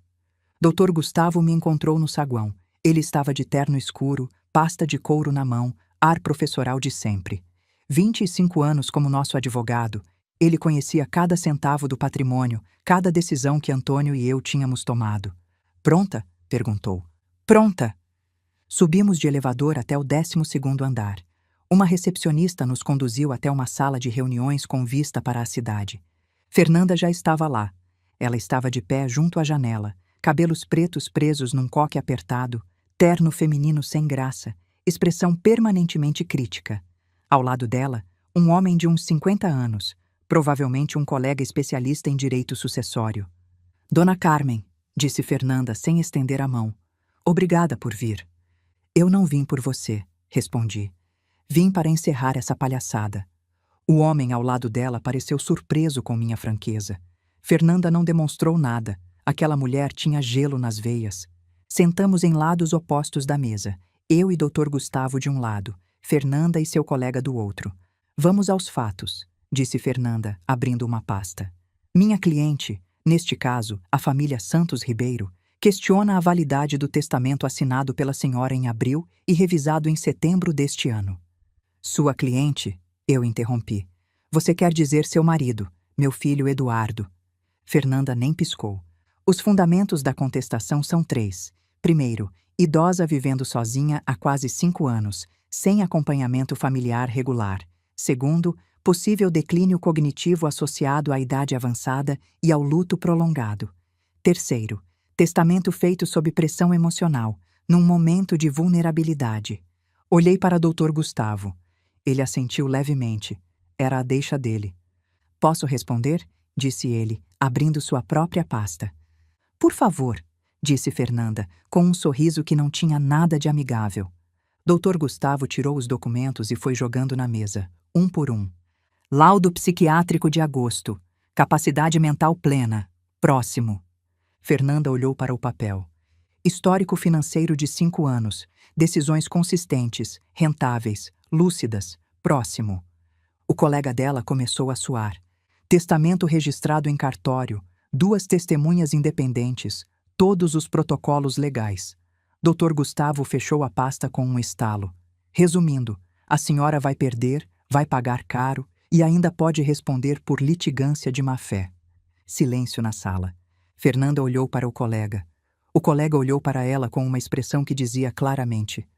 Dr. Gustavo me encontrou no saguão. Ele estava de terno escuro, pasta de couro na mão, ar professoral de sempre. 25 anos como nosso advogado, ele conhecia cada centavo do patrimônio, cada decisão que Antônio e eu tínhamos tomado. Pronta? Perguntou. Pronta! Subimos de elevador até o 12º andar. Uma recepcionista nos conduziu até uma sala de reuniões com vista para a cidade. Fernanda já estava lá. Ela estava de pé junto à janela, cabelos pretos presos num coque apertado, terno feminino sem graça, expressão permanentemente crítica. Ao lado dela, um homem de uns 50 anos, provavelmente um colega especialista em direito sucessório. Dona Carmen, disse Fernanda sem estender a mão. Obrigada por vir. Eu não vim por você, respondi. Vim para encerrar essa palhaçada. O homem ao lado dela pareceu surpreso com minha franqueza. Fernanda não demonstrou nada. Aquela mulher tinha gelo nas veias. Sentamos em lados opostos da mesa. Eu e Dr. Gustavo de um lado, Fernanda e seu colega do outro. Vamos aos fatos, disse Fernanda, abrindo uma pasta. Minha cliente, neste caso, a família Santos Ribeiro, questiona a validade do testamento assinado pela senhora em abril e revisado em setembro deste ano. Sua cliente? Eu interrompi. Você quer dizer seu marido, meu filho Eduardo. Fernanda nem piscou. Os fundamentos da contestação são 3. Primeiro, idosa vivendo sozinha há quase 5 anos, sem acompanhamento familiar regular. Segundo, possível declínio cognitivo associado à idade avançada e ao luto prolongado. Terceiro, testamento feito sob pressão emocional, num momento de vulnerabilidade. Olhei para Dr. Gustavo. Ele assentiu levemente. Era a deixa dele. Posso responder? Disse ele, abrindo sua própria pasta. Por favor, disse Fernanda, com um sorriso que não tinha nada de amigável. Dr. Gustavo tirou os documentos e foi jogando na mesa, um por um. Laudo psiquiátrico de agosto. Capacidade mental plena. Próximo. Fernanda olhou para o papel. Histórico financeiro de 5 anos. Decisões consistentes, rentáveis, lúcidas. Próximo. O colega dela começou a suar. Testamento registrado em cartório. 2 testemunhas independentes. Todos os protocolos legais. Dr. Gustavo fechou a pasta com um estalo. Resumindo, a senhora vai perder, vai pagar caro e ainda pode responder por litigância de má-fé. Silêncio na sala. Fernanda olhou para o colega. O colega olhou para ela com uma expressão que dizia claramente: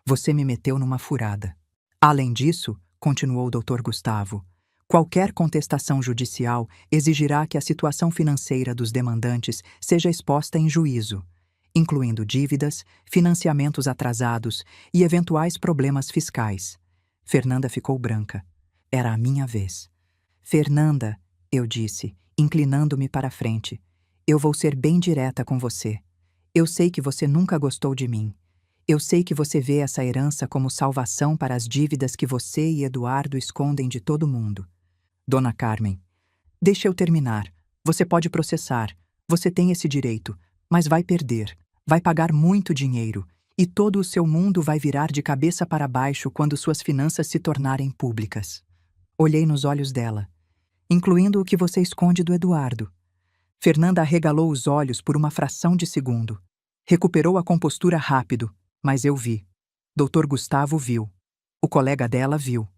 "Você me meteu numa furada." Além disso, continuou o Dr. Gustavo, qualquer contestação judicial exigirá que a situação financeira dos demandantes seja exposta em juízo, incluindo dívidas, financiamentos atrasados e eventuais problemas fiscais. Fernanda ficou branca. Era a minha vez. "Fernanda", eu disse, inclinando-me para a frente, "eu vou ser bem direta com você. Eu sei que você nunca gostou de mim. Eu sei que você vê essa herança como salvação para as dívidas que você e Eduardo escondem de todo mundo. Dona Carmen, deixe eu terminar. Você pode processar. Você tem esse direito. Mas vai perder. Vai pagar muito dinheiro. E todo o seu mundo vai virar de cabeça para baixo quando suas finanças se tornarem públicas." Olhei nos olhos dela, incluindo o que você esconde do Eduardo. Fernanda arregalou os olhos por uma fração de segundo. Recuperou a compostura rápido, mas eu vi. Dr. Gustavo viu. O colega dela viu.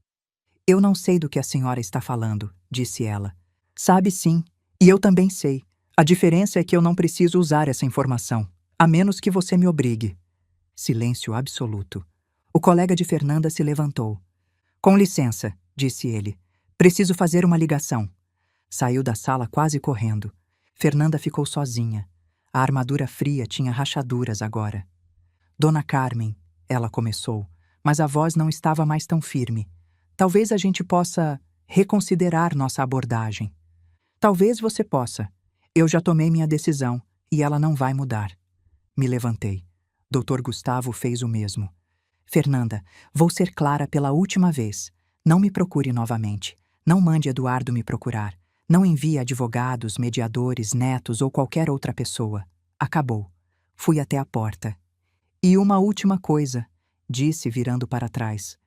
"Eu não sei do que a senhora está falando", disse ela. "Sabe sim, e eu também sei. A diferença é que eu não preciso usar essa informação, a menos que você me obrigue." Silêncio absoluto. O colega de Fernanda se levantou. "Com licença", disse ele. "Preciso fazer uma ligação." Saiu da sala quase correndo. Fernanda ficou sozinha. A armadura fria tinha rachaduras agora. "Dona Carmen", ela começou, mas a voz não estava mais tão firme. "Talvez a gente possa reconsiderar nossa abordagem." "Talvez você possa. Eu já tomei minha decisão e ela não vai mudar." Me levantei. Dr. Gustavo fez o mesmo. "Fernanda, vou ser clara pela última vez. Não me procure novamente. Não mande Eduardo me procurar. Não envie advogados, mediadores, netos ou qualquer outra pessoa. Acabou." Fui até a porta. "E uma última coisa", disse virando para trás.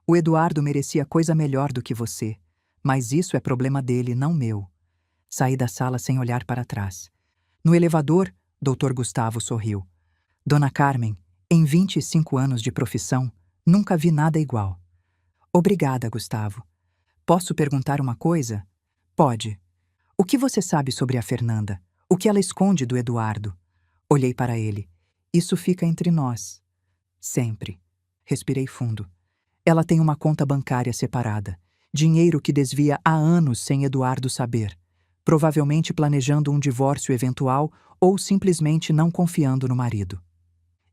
"O Eduardo merecia coisa melhor do que você, mas isso é problema dele, não meu." Saí da sala sem olhar para trás. No elevador, Dr. Gustavo sorriu. "Dona Carmen, em 25 anos de profissão, nunca vi nada igual." "Obrigada, Gustavo. Posso perguntar uma coisa?" "Pode." "O que você sabe sobre a Fernanda? O que ela esconde do Eduardo?" Olhei para ele. "Isso fica entre nós." "Sempre." Respirei fundo. "Ela tem uma conta bancária separada. Dinheiro que desvia há anos sem Eduardo saber. Provavelmente planejando um divórcio eventual ou simplesmente não confiando no marido."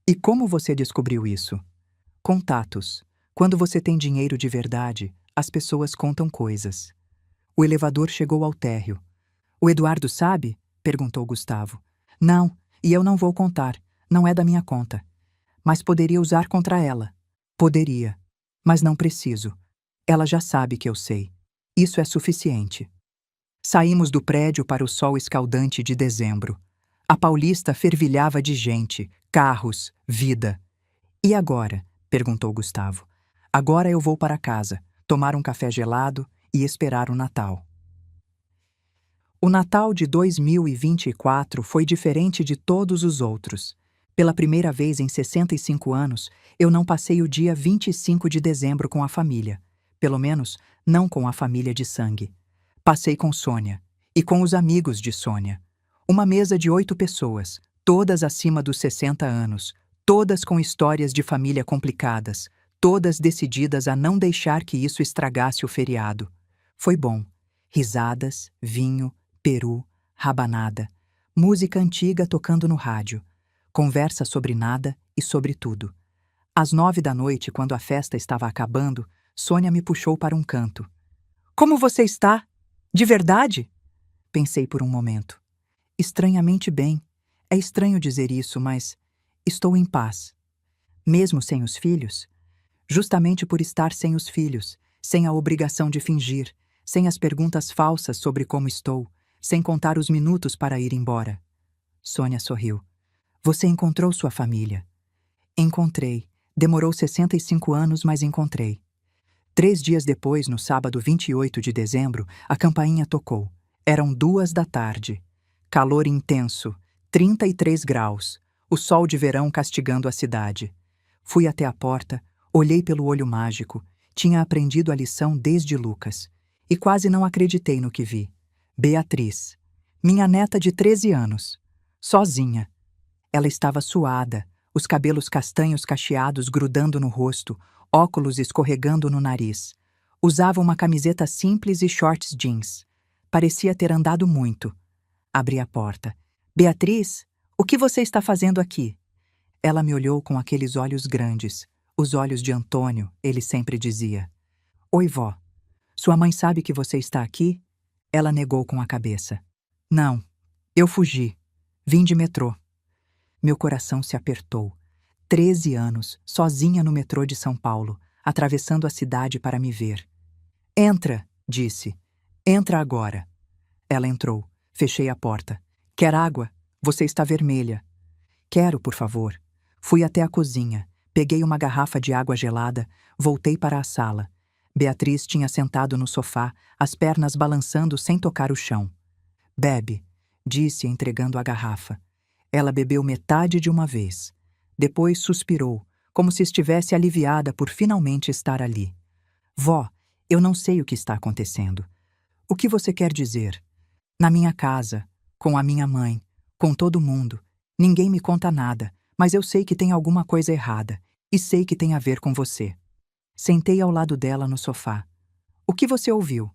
"E como você descobriu isso?" "Contatos. Quando você tem dinheiro de verdade, as pessoas contam coisas." O elevador chegou ao térreo. "O Eduardo sabe?" perguntou Gustavo. "Não, e eu não vou contar. Não é da minha conta. Mas poderia usar contra ela." "Poderia. Mas não preciso. Ela já sabe que eu sei. Isso é suficiente." Saímos do prédio para o sol escaldante de dezembro. A Paulista fervilhava de gente, carros, vida. "E agora?" perguntou Gustavo. "Agora eu vou para casa, tomar um café gelado e esperar o Natal." O Natal de 2024 foi diferente de todos os outros. Pela primeira vez em 65 anos, eu não passei o dia 25 de dezembro com a família. Pelo menos, não com a família de sangue. Passei com Sônia. E com os amigos de Sônia. Uma mesa de 8 pessoas, todas acima dos 60 anos, todas com histórias de família complicadas, todas decididas a não deixar que isso estragasse o feriado. Foi bom. Risadas, vinho, peru, rabanada, música antiga tocando no rádio, conversa sobre nada e sobre tudo. Às 9 da noite, quando a festa estava acabando, Sônia me puxou para um canto. "Como você está? De verdade?" Pensei por um momento. Estranhamente bem. É estranho dizer isso, mas estou em paz. Mesmo sem os filhos? Justamente por estar sem os filhos, sem a obrigação de fingir, sem as perguntas falsas sobre como estou, sem contar os minutos para ir embora. Sônia sorriu. Você encontrou sua família. Encontrei. Demorou 65 anos, mas encontrei. 3 dias depois, no sábado 28 de dezembro, a campainha tocou. Eram 2 da tarde. Calor intenso, 33 graus. O sol de verão castigando a cidade. Fui até a porta, olhei pelo olho mágico. Tinha aprendido a lição desde Lucas. E quase não acreditei no que vi. Beatriz. Minha neta de 13 anos. Sozinha. Ela estava suada, os cabelos castanhos cacheados grudando no rosto, óculos escorregando no nariz. Usava uma camiseta simples e shorts jeans. Parecia ter andado muito. Abri a porta. Beatriz, o que você está fazendo aqui? Ela me olhou com aqueles olhos grandes, os olhos de Antônio, ele sempre dizia. Oi, vó. Sua mãe sabe que você está aqui? Ela negou com a cabeça. Não, eu fugi. Vim de metrô. Meu coração se apertou. 13 anos, sozinha no metrô de São Paulo, atravessando a cidade para me ver. Entra, disse. Entra agora. Ela entrou. Fechei a porta. Quer água? Você está vermelha. Quero, por favor. Fui até a cozinha. Peguei uma garrafa de água gelada. Voltei para a sala. Beatriz tinha sentado no sofá, as pernas balançando sem tocar o chão. Bebe, disse, entregando a garrafa. Ela bebeu metade de uma vez. Depois suspirou, como se estivesse aliviada por finalmente estar ali. Vó, eu não sei o que está acontecendo. O que você quer dizer? Na minha casa, com a minha mãe, com todo mundo. Ninguém me conta nada, mas eu sei que tem alguma coisa errada, e sei que tem a ver com você. Sentei ao lado dela no sofá. O que você ouviu?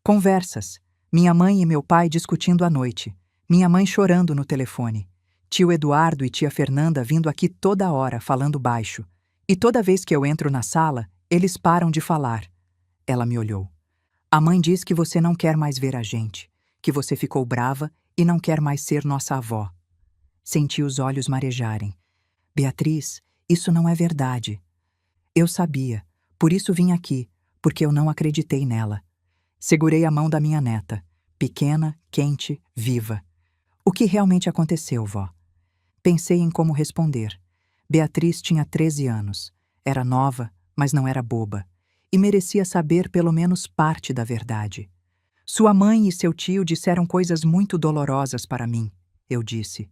Conversas. Minha mãe e meu pai discutindo à noite. Minha mãe chorando no telefone. Tio Eduardo e tia Fernanda vindo aqui toda hora, falando baixo. E toda vez que eu entro na sala, eles param de falar. Ela me olhou. A mãe diz que você não quer mais ver a gente, que você ficou brava e não quer mais ser nossa avó. Senti os olhos marejarem. Beatriz, isso não é verdade. Eu sabia, por isso vim aqui, porque eu não acreditei nela. Segurei a mão da minha neta, pequena, quente, viva. O que realmente aconteceu, vó? Pensei em como responder. Beatriz tinha 13 anos. Era nova, mas não era boba. E merecia saber pelo menos parte da verdade. Sua mãe e seu tio disseram coisas muito dolorosas para mim, eu disse.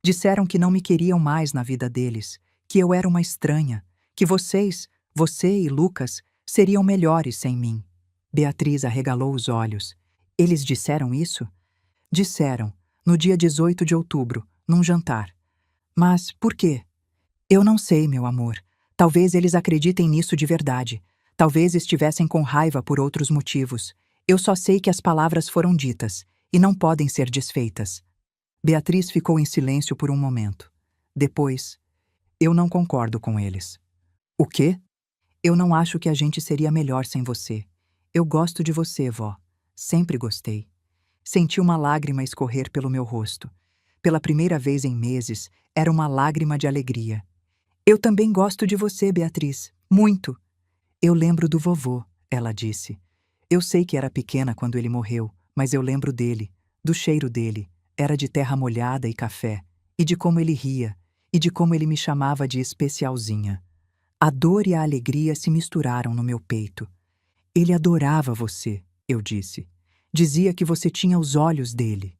Disseram que não me queriam mais na vida deles, que eu era uma estranha, que vocês, você e Lucas, seriam melhores sem mim. Beatriz arregalou os olhos. Eles disseram isso? Disseram, no dia 18 de outubro, num jantar. Mas por quê? Eu não sei, meu amor. Talvez eles acreditem nisso de verdade. Talvez estivessem com raiva por outros motivos. Eu só sei que as palavras foram ditas, e não podem ser desfeitas. Beatriz ficou em silêncio por um momento. Depois, eu não concordo com eles. O quê? Eu não acho que a gente seria melhor sem você. Eu gosto de você, vó. Sempre gostei. Senti uma lágrima escorrer pelo meu rosto. Pela primeira vez em meses, era uma lágrima de alegria. Eu também gosto de você, Beatriz. Muito. Eu lembro do vovô, ela disse. Eu sei que era pequena quando ele morreu, mas eu lembro dele, do cheiro dele. Era de terra molhada e café, e de como ele ria, e de como ele me chamava de especialzinha. A dor e a alegria se misturaram no meu peito. Ele adorava você, eu disse. Dizia que você tinha os olhos dele.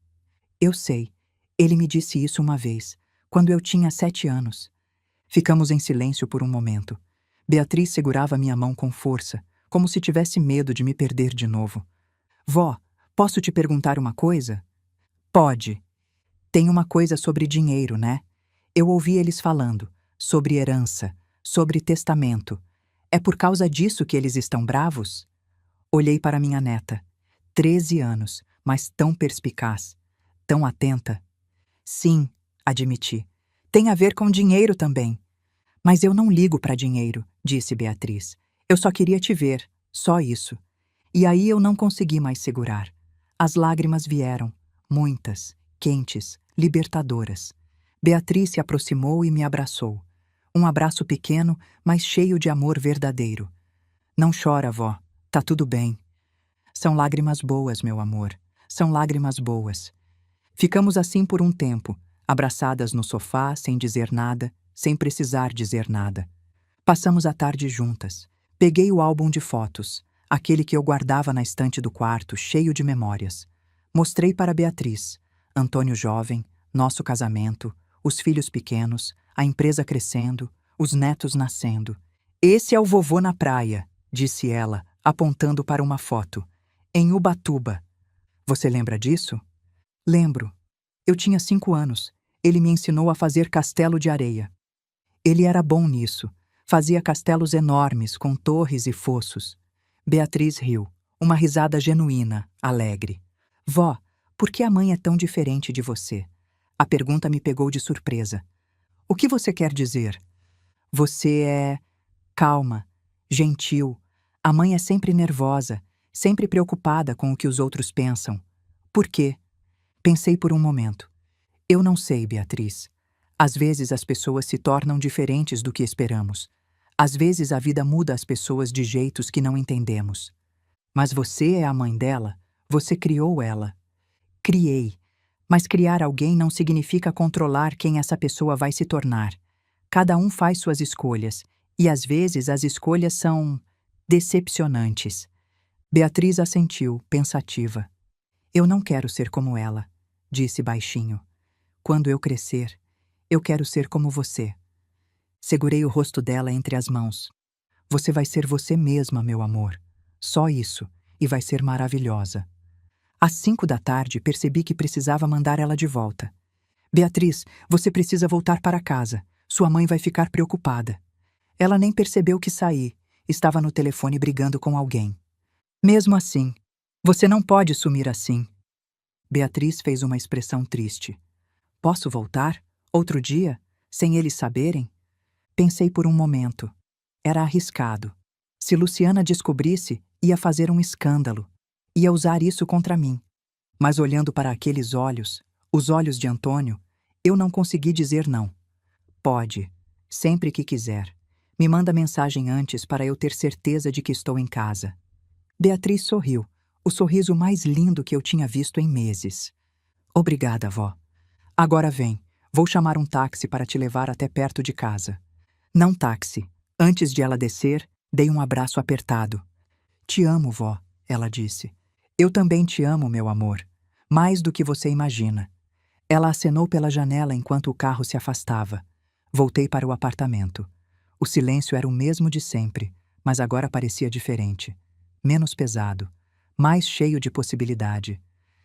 Eu sei. Ele me disse isso uma vez, quando eu tinha 7 anos. Ficamos em silêncio por um momento. Beatriz segurava minha mão com força, como se tivesse medo de me perder de novo. Vó, posso te perguntar uma coisa? Pode. Tem uma coisa sobre dinheiro, né? Eu ouvi eles falando, sobre herança, sobre testamento. É por causa disso que eles estão bravos? Olhei para minha neta. 13 anos, mas tão perspicaz, tão atenta. Sim, admiti. Tem a ver com dinheiro também. Mas eu não ligo para dinheiro, disse Beatriz. Eu só queria te ver, só isso. E aí eu não consegui mais segurar. As lágrimas vieram, muitas, quentes, libertadoras. Beatriz se aproximou e me abraçou. Um abraço pequeno, mas cheio de amor verdadeiro. Não chora, vó. Tá tudo bem. São lágrimas boas, meu amor. São lágrimas boas. Ficamos assim por um tempo, abraçadas no sofá, sem dizer nada, sem precisar dizer nada. Passamos a tarde juntas. Peguei o álbum de fotos, aquele que eu guardava na estante do quarto, cheio de memórias. Mostrei para Beatriz. Antônio jovem, nosso casamento, os filhos pequenos, a empresa crescendo, os netos nascendo. Esse é o vovô na praia, disse ela, apontando para uma foto. Em Ubatuba. Você lembra disso? Lembro. Eu tinha 5 anos. Ele me ensinou a fazer castelo de areia. Ele era bom nisso. Fazia castelos enormes, com torres e fossos. Beatriz riu. Uma risada genuína, alegre. Vó, por que a mãe é tão diferente de você? A pergunta me pegou de surpresa. O que você quer dizer? Você é calma, gentil. A mãe é sempre nervosa, sempre preocupada com o que os outros pensam. Por quê? Pensei por um momento. Eu não sei, Beatriz. Às vezes as pessoas se tornam diferentes do que esperamos. Às vezes a vida muda as pessoas de jeitos que não entendemos. Mas você é a mãe dela, você criou ela. Criei. Mas criar alguém não significa controlar quem essa pessoa vai se tornar. Cada um faz suas escolhas, e às vezes as escolhas são decepcionantes. Beatriz assentiu, pensativa. Eu não quero ser como ela, disse baixinho. Quando eu crescer, eu quero ser como você. Segurei o rosto dela entre as mãos. Você vai ser você mesma, meu amor. Só isso, e vai ser maravilhosa. Às 5 da tarde, percebi que precisava mandar ela de volta. Beatriz, você precisa voltar para casa. Sua mãe vai ficar preocupada. Ela nem percebeu que saí. Estava no telefone brigando com alguém. Mesmo assim, você não pode sumir assim. Beatriz fez uma expressão triste. Posso voltar? Outro dia? Sem eles saberem? Pensei por um momento. Era arriscado. Se Luciana descobrisse, ia fazer um escândalo. Ia usar isso contra mim. Mas olhando para aqueles olhos, os olhos de Antônio, eu não consegui dizer não. Pode, sempre que quiser. Me manda mensagem antes para eu ter certeza de que estou em casa. Beatriz sorriu, o sorriso mais lindo que eu tinha visto em meses. Obrigada, vó. Agora vem, vou chamar um táxi para te levar até perto de casa. Não táxi. Antes de ela descer, dei um abraço apertado. Te amo, vó, ela disse. Eu também te amo, meu amor. Mais do que você imagina. Ela acenou pela janela enquanto o carro se afastava. Voltei para o apartamento. O silêncio era o mesmo de sempre, mas agora parecia diferente. Menos pesado. Mais cheio de possibilidade.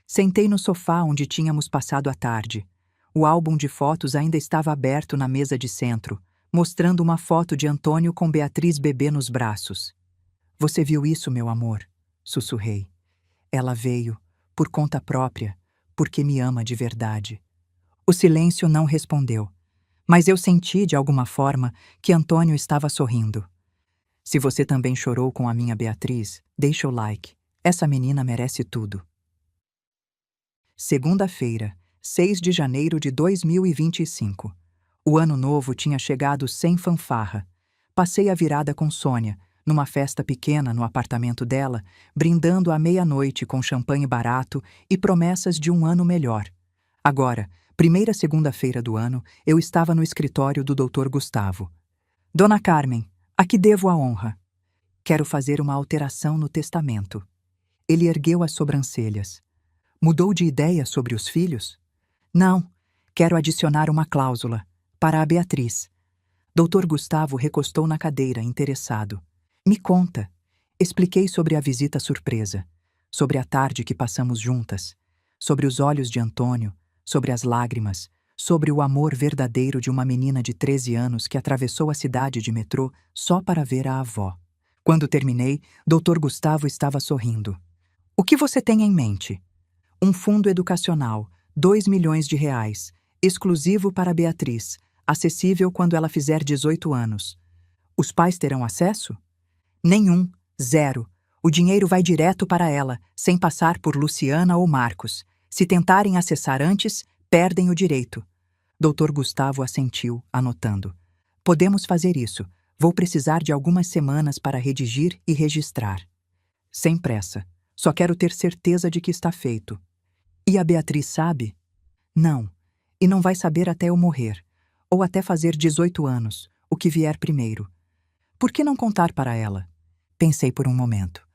Sentei no sofá onde tínhamos passado a tarde. O álbum de fotos ainda estava aberto na mesa de centro, mostrando uma foto de Antônio com Beatriz bebê nos braços. Você viu isso, meu amor? Sussurrei. Ela veio, por conta própria, porque me ama de verdade. O silêncio não respondeu, mas eu senti, de alguma forma, que Antônio estava sorrindo. Se você também chorou com a minha Beatriz, deixa o like. Essa menina merece tudo. Segunda-feira, 6 de janeiro de 2025. O ano novo tinha chegado sem fanfarra. Passei a virada com Sônia, numa festa pequena no apartamento dela, brindando à meia-noite com champanhe barato e promessas de um ano melhor. Agora, primeira segunda-feira do ano, eu estava no escritório do Dr. Gustavo. Dona Carmen, a que devo a honra? Quero fazer uma alteração no testamento. Ele ergueu as sobrancelhas. Mudou de ideia sobre os filhos? Não, quero adicionar uma cláusula, para a Beatriz. Dr. Gustavo recostou na cadeira, interessado. Me conta. Expliquei sobre a visita surpresa, sobre a tarde que passamos juntas, sobre os olhos de Antônio, sobre as lágrimas, sobre o amor verdadeiro de uma menina de 13 anos que atravessou a cidade de metrô só para ver a avó. Quando terminei, Dr. Gustavo estava sorrindo. O que você tem em mente? Um fundo educacional, 2 milhões de reais, exclusivo para Beatriz, acessível quando ela fizer 18 anos. Os pais terão acesso? Nenhum, zero. O dinheiro vai direto para ela, sem passar por Luciana ou Marcos. Se tentarem acessar antes, perdem o direito. Dr. Gustavo assentiu, anotando. Podemos fazer isso. Vou precisar de algumas semanas para redigir e registrar. Sem pressa. Só quero ter certeza de que está feito. E a Beatriz sabe? Não. E não vai saber até eu morrer. Ou até fazer 18 anos, o que vier primeiro. Por que não contar para ela? Pensei por um momento.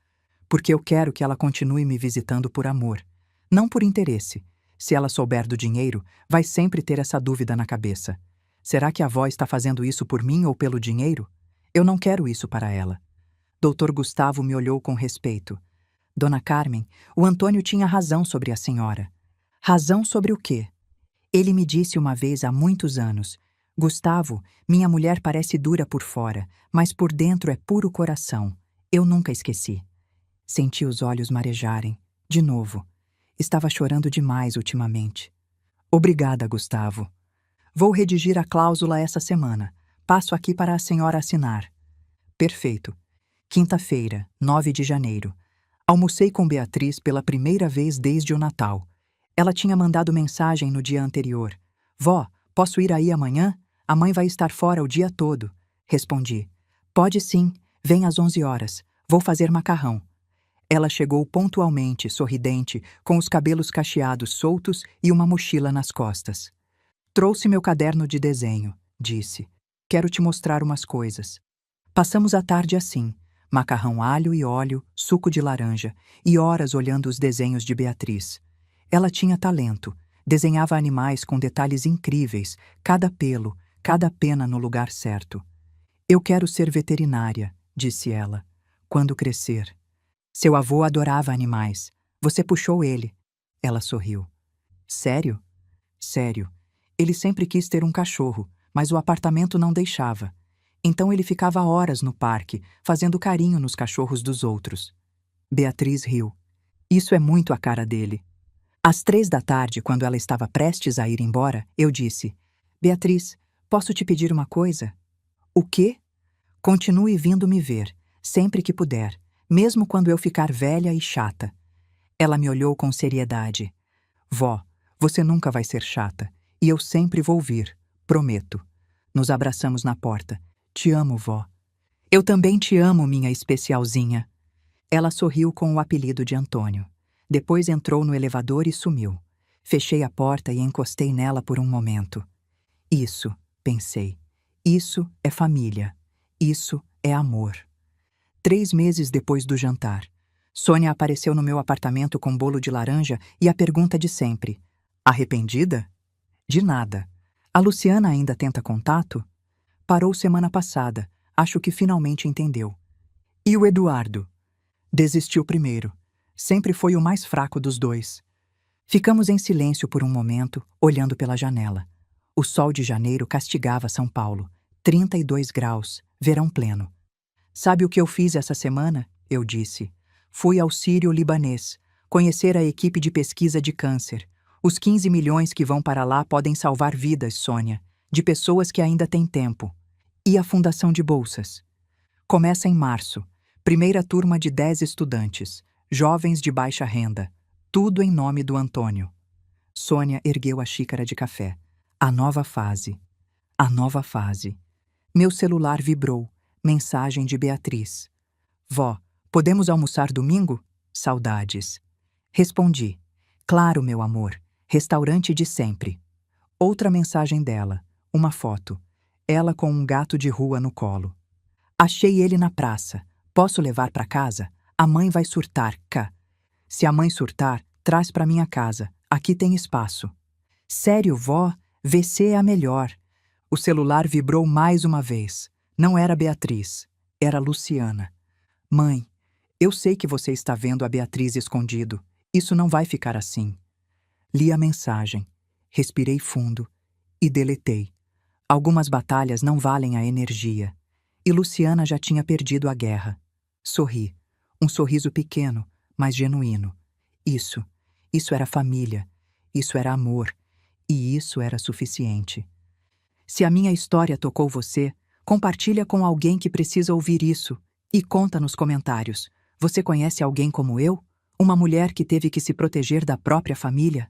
Porque eu quero que ela continue me visitando por amor, não por interesse. Se ela souber do dinheiro, vai sempre ter essa dúvida na cabeça. Será que a avó está fazendo isso por mim ou pelo dinheiro? Eu não quero isso para ela. Doutor Gustavo me olhou com respeito. Dona Carmen, o Antônio tinha razão sobre a senhora. Razão sobre o quê? Ele me disse uma vez há muitos anos: Gustavo, minha mulher parece dura por fora, mas por dentro é puro coração. Eu nunca esqueci. Senti os olhos marejarem. De novo. Estava chorando demais ultimamente. Obrigada, Gustavo. Vou redigir a cláusula essa semana. Passo aqui para a senhora assinar. Perfeito. Quinta-feira, 9 de janeiro. Almocei com Beatriz pela primeira vez desde o Natal. Ela tinha mandado mensagem no dia anterior. Vó, posso ir aí amanhã? A mãe vai estar fora o dia todo. Respondi. Pode sim, vem às 11 horas. Vou fazer macarrão. Ela chegou pontualmente, sorridente, com os cabelos cacheados soltos e uma mochila nas costas. Trouxe meu caderno de desenho, disse. Quero te mostrar umas coisas. Passamos a tarde assim, macarrão alho e óleo, suco de laranja, e horas olhando os desenhos de Beatriz. Ela tinha talento, desenhava animais com detalhes incríveis, cada pelo, cada pena no lugar certo. Eu quero ser veterinária, disse ela, quando crescer. Seu avô adorava animais. Você puxou ele. Ela sorriu. Sério? Sério. Ele sempre quis ter um cachorro, mas o apartamento não deixava. Então ele ficava horas no parque, fazendo carinho nos cachorros dos outros. Beatriz riu. Isso é muito a cara dele. Às 3 da tarde, quando ela estava prestes a ir embora, eu disse: Beatriz, posso te pedir uma coisa? O quê? Continue vindo me ver, sempre que puder. Mesmo quando eu ficar velha e chata. Ela me olhou com seriedade. Vó, você nunca vai ser chata, e eu sempre vou vir, prometo. Nos abraçamos na porta. Te amo, vó. Eu também te amo, minha especialzinha. Ela sorriu com o apelido de Antônio. Depois entrou no elevador e sumiu. Fechei a porta e encostei nela por um momento. Isso, pensei. Isso é família. Isso é amor. 3 meses depois do jantar, Sônia apareceu no meu apartamento com bolo de laranja e a pergunta de sempre. Arrependida? De nada. A Luciana ainda tenta contato? Parou semana passada. Acho que finalmente entendeu. E o Eduardo? Desistiu primeiro. Sempre foi o mais fraco dos dois. Ficamos em silêncio por um momento, olhando pela janela. O sol de janeiro castigava São Paulo. 32 graus, verão pleno. Sabe o que eu fiz essa semana? Eu disse. Fui ao Sírio-Libanês, conhecer a equipe de pesquisa de câncer. Os 15 milhões que vão para lá podem salvar vidas, Sônia, de pessoas que ainda têm tempo. E a fundação de bolsas? Começa em março. Primeira turma de 10 estudantes, jovens de baixa renda. Tudo em nome do Antônio. Sônia ergueu a xícara de café. A nova fase. A nova fase. Meu celular vibrou. Mensagem de Beatriz. Vó, podemos almoçar domingo? Saudades. Respondi. Claro, meu amor. Restaurante de sempre. Outra mensagem dela. Uma foto. Ela com um gato de rua no colo. Achei ele na praça. Posso levar para casa? A mãe vai surtar, cá. Se a mãe surtar, traz para minha casa. Aqui tem espaço. Sério, vó? VC é a melhor. O celular vibrou mais uma vez. Não era Beatriz, era Luciana. Mãe, eu sei que você está vendo a Beatriz escondido. Isso não vai ficar assim. Li a mensagem, respirei fundo e deletei. Algumas batalhas não valem a energia. E Luciana já tinha perdido a guerra. Sorri. Um sorriso pequeno, mas genuíno. Isso era família. Isso era amor. E isso era suficiente. Se a minha história tocou você, compartilha com alguém que precisa ouvir isso e conta nos comentários. Você conhece alguém como eu? Uma mulher que teve que se proteger da própria família?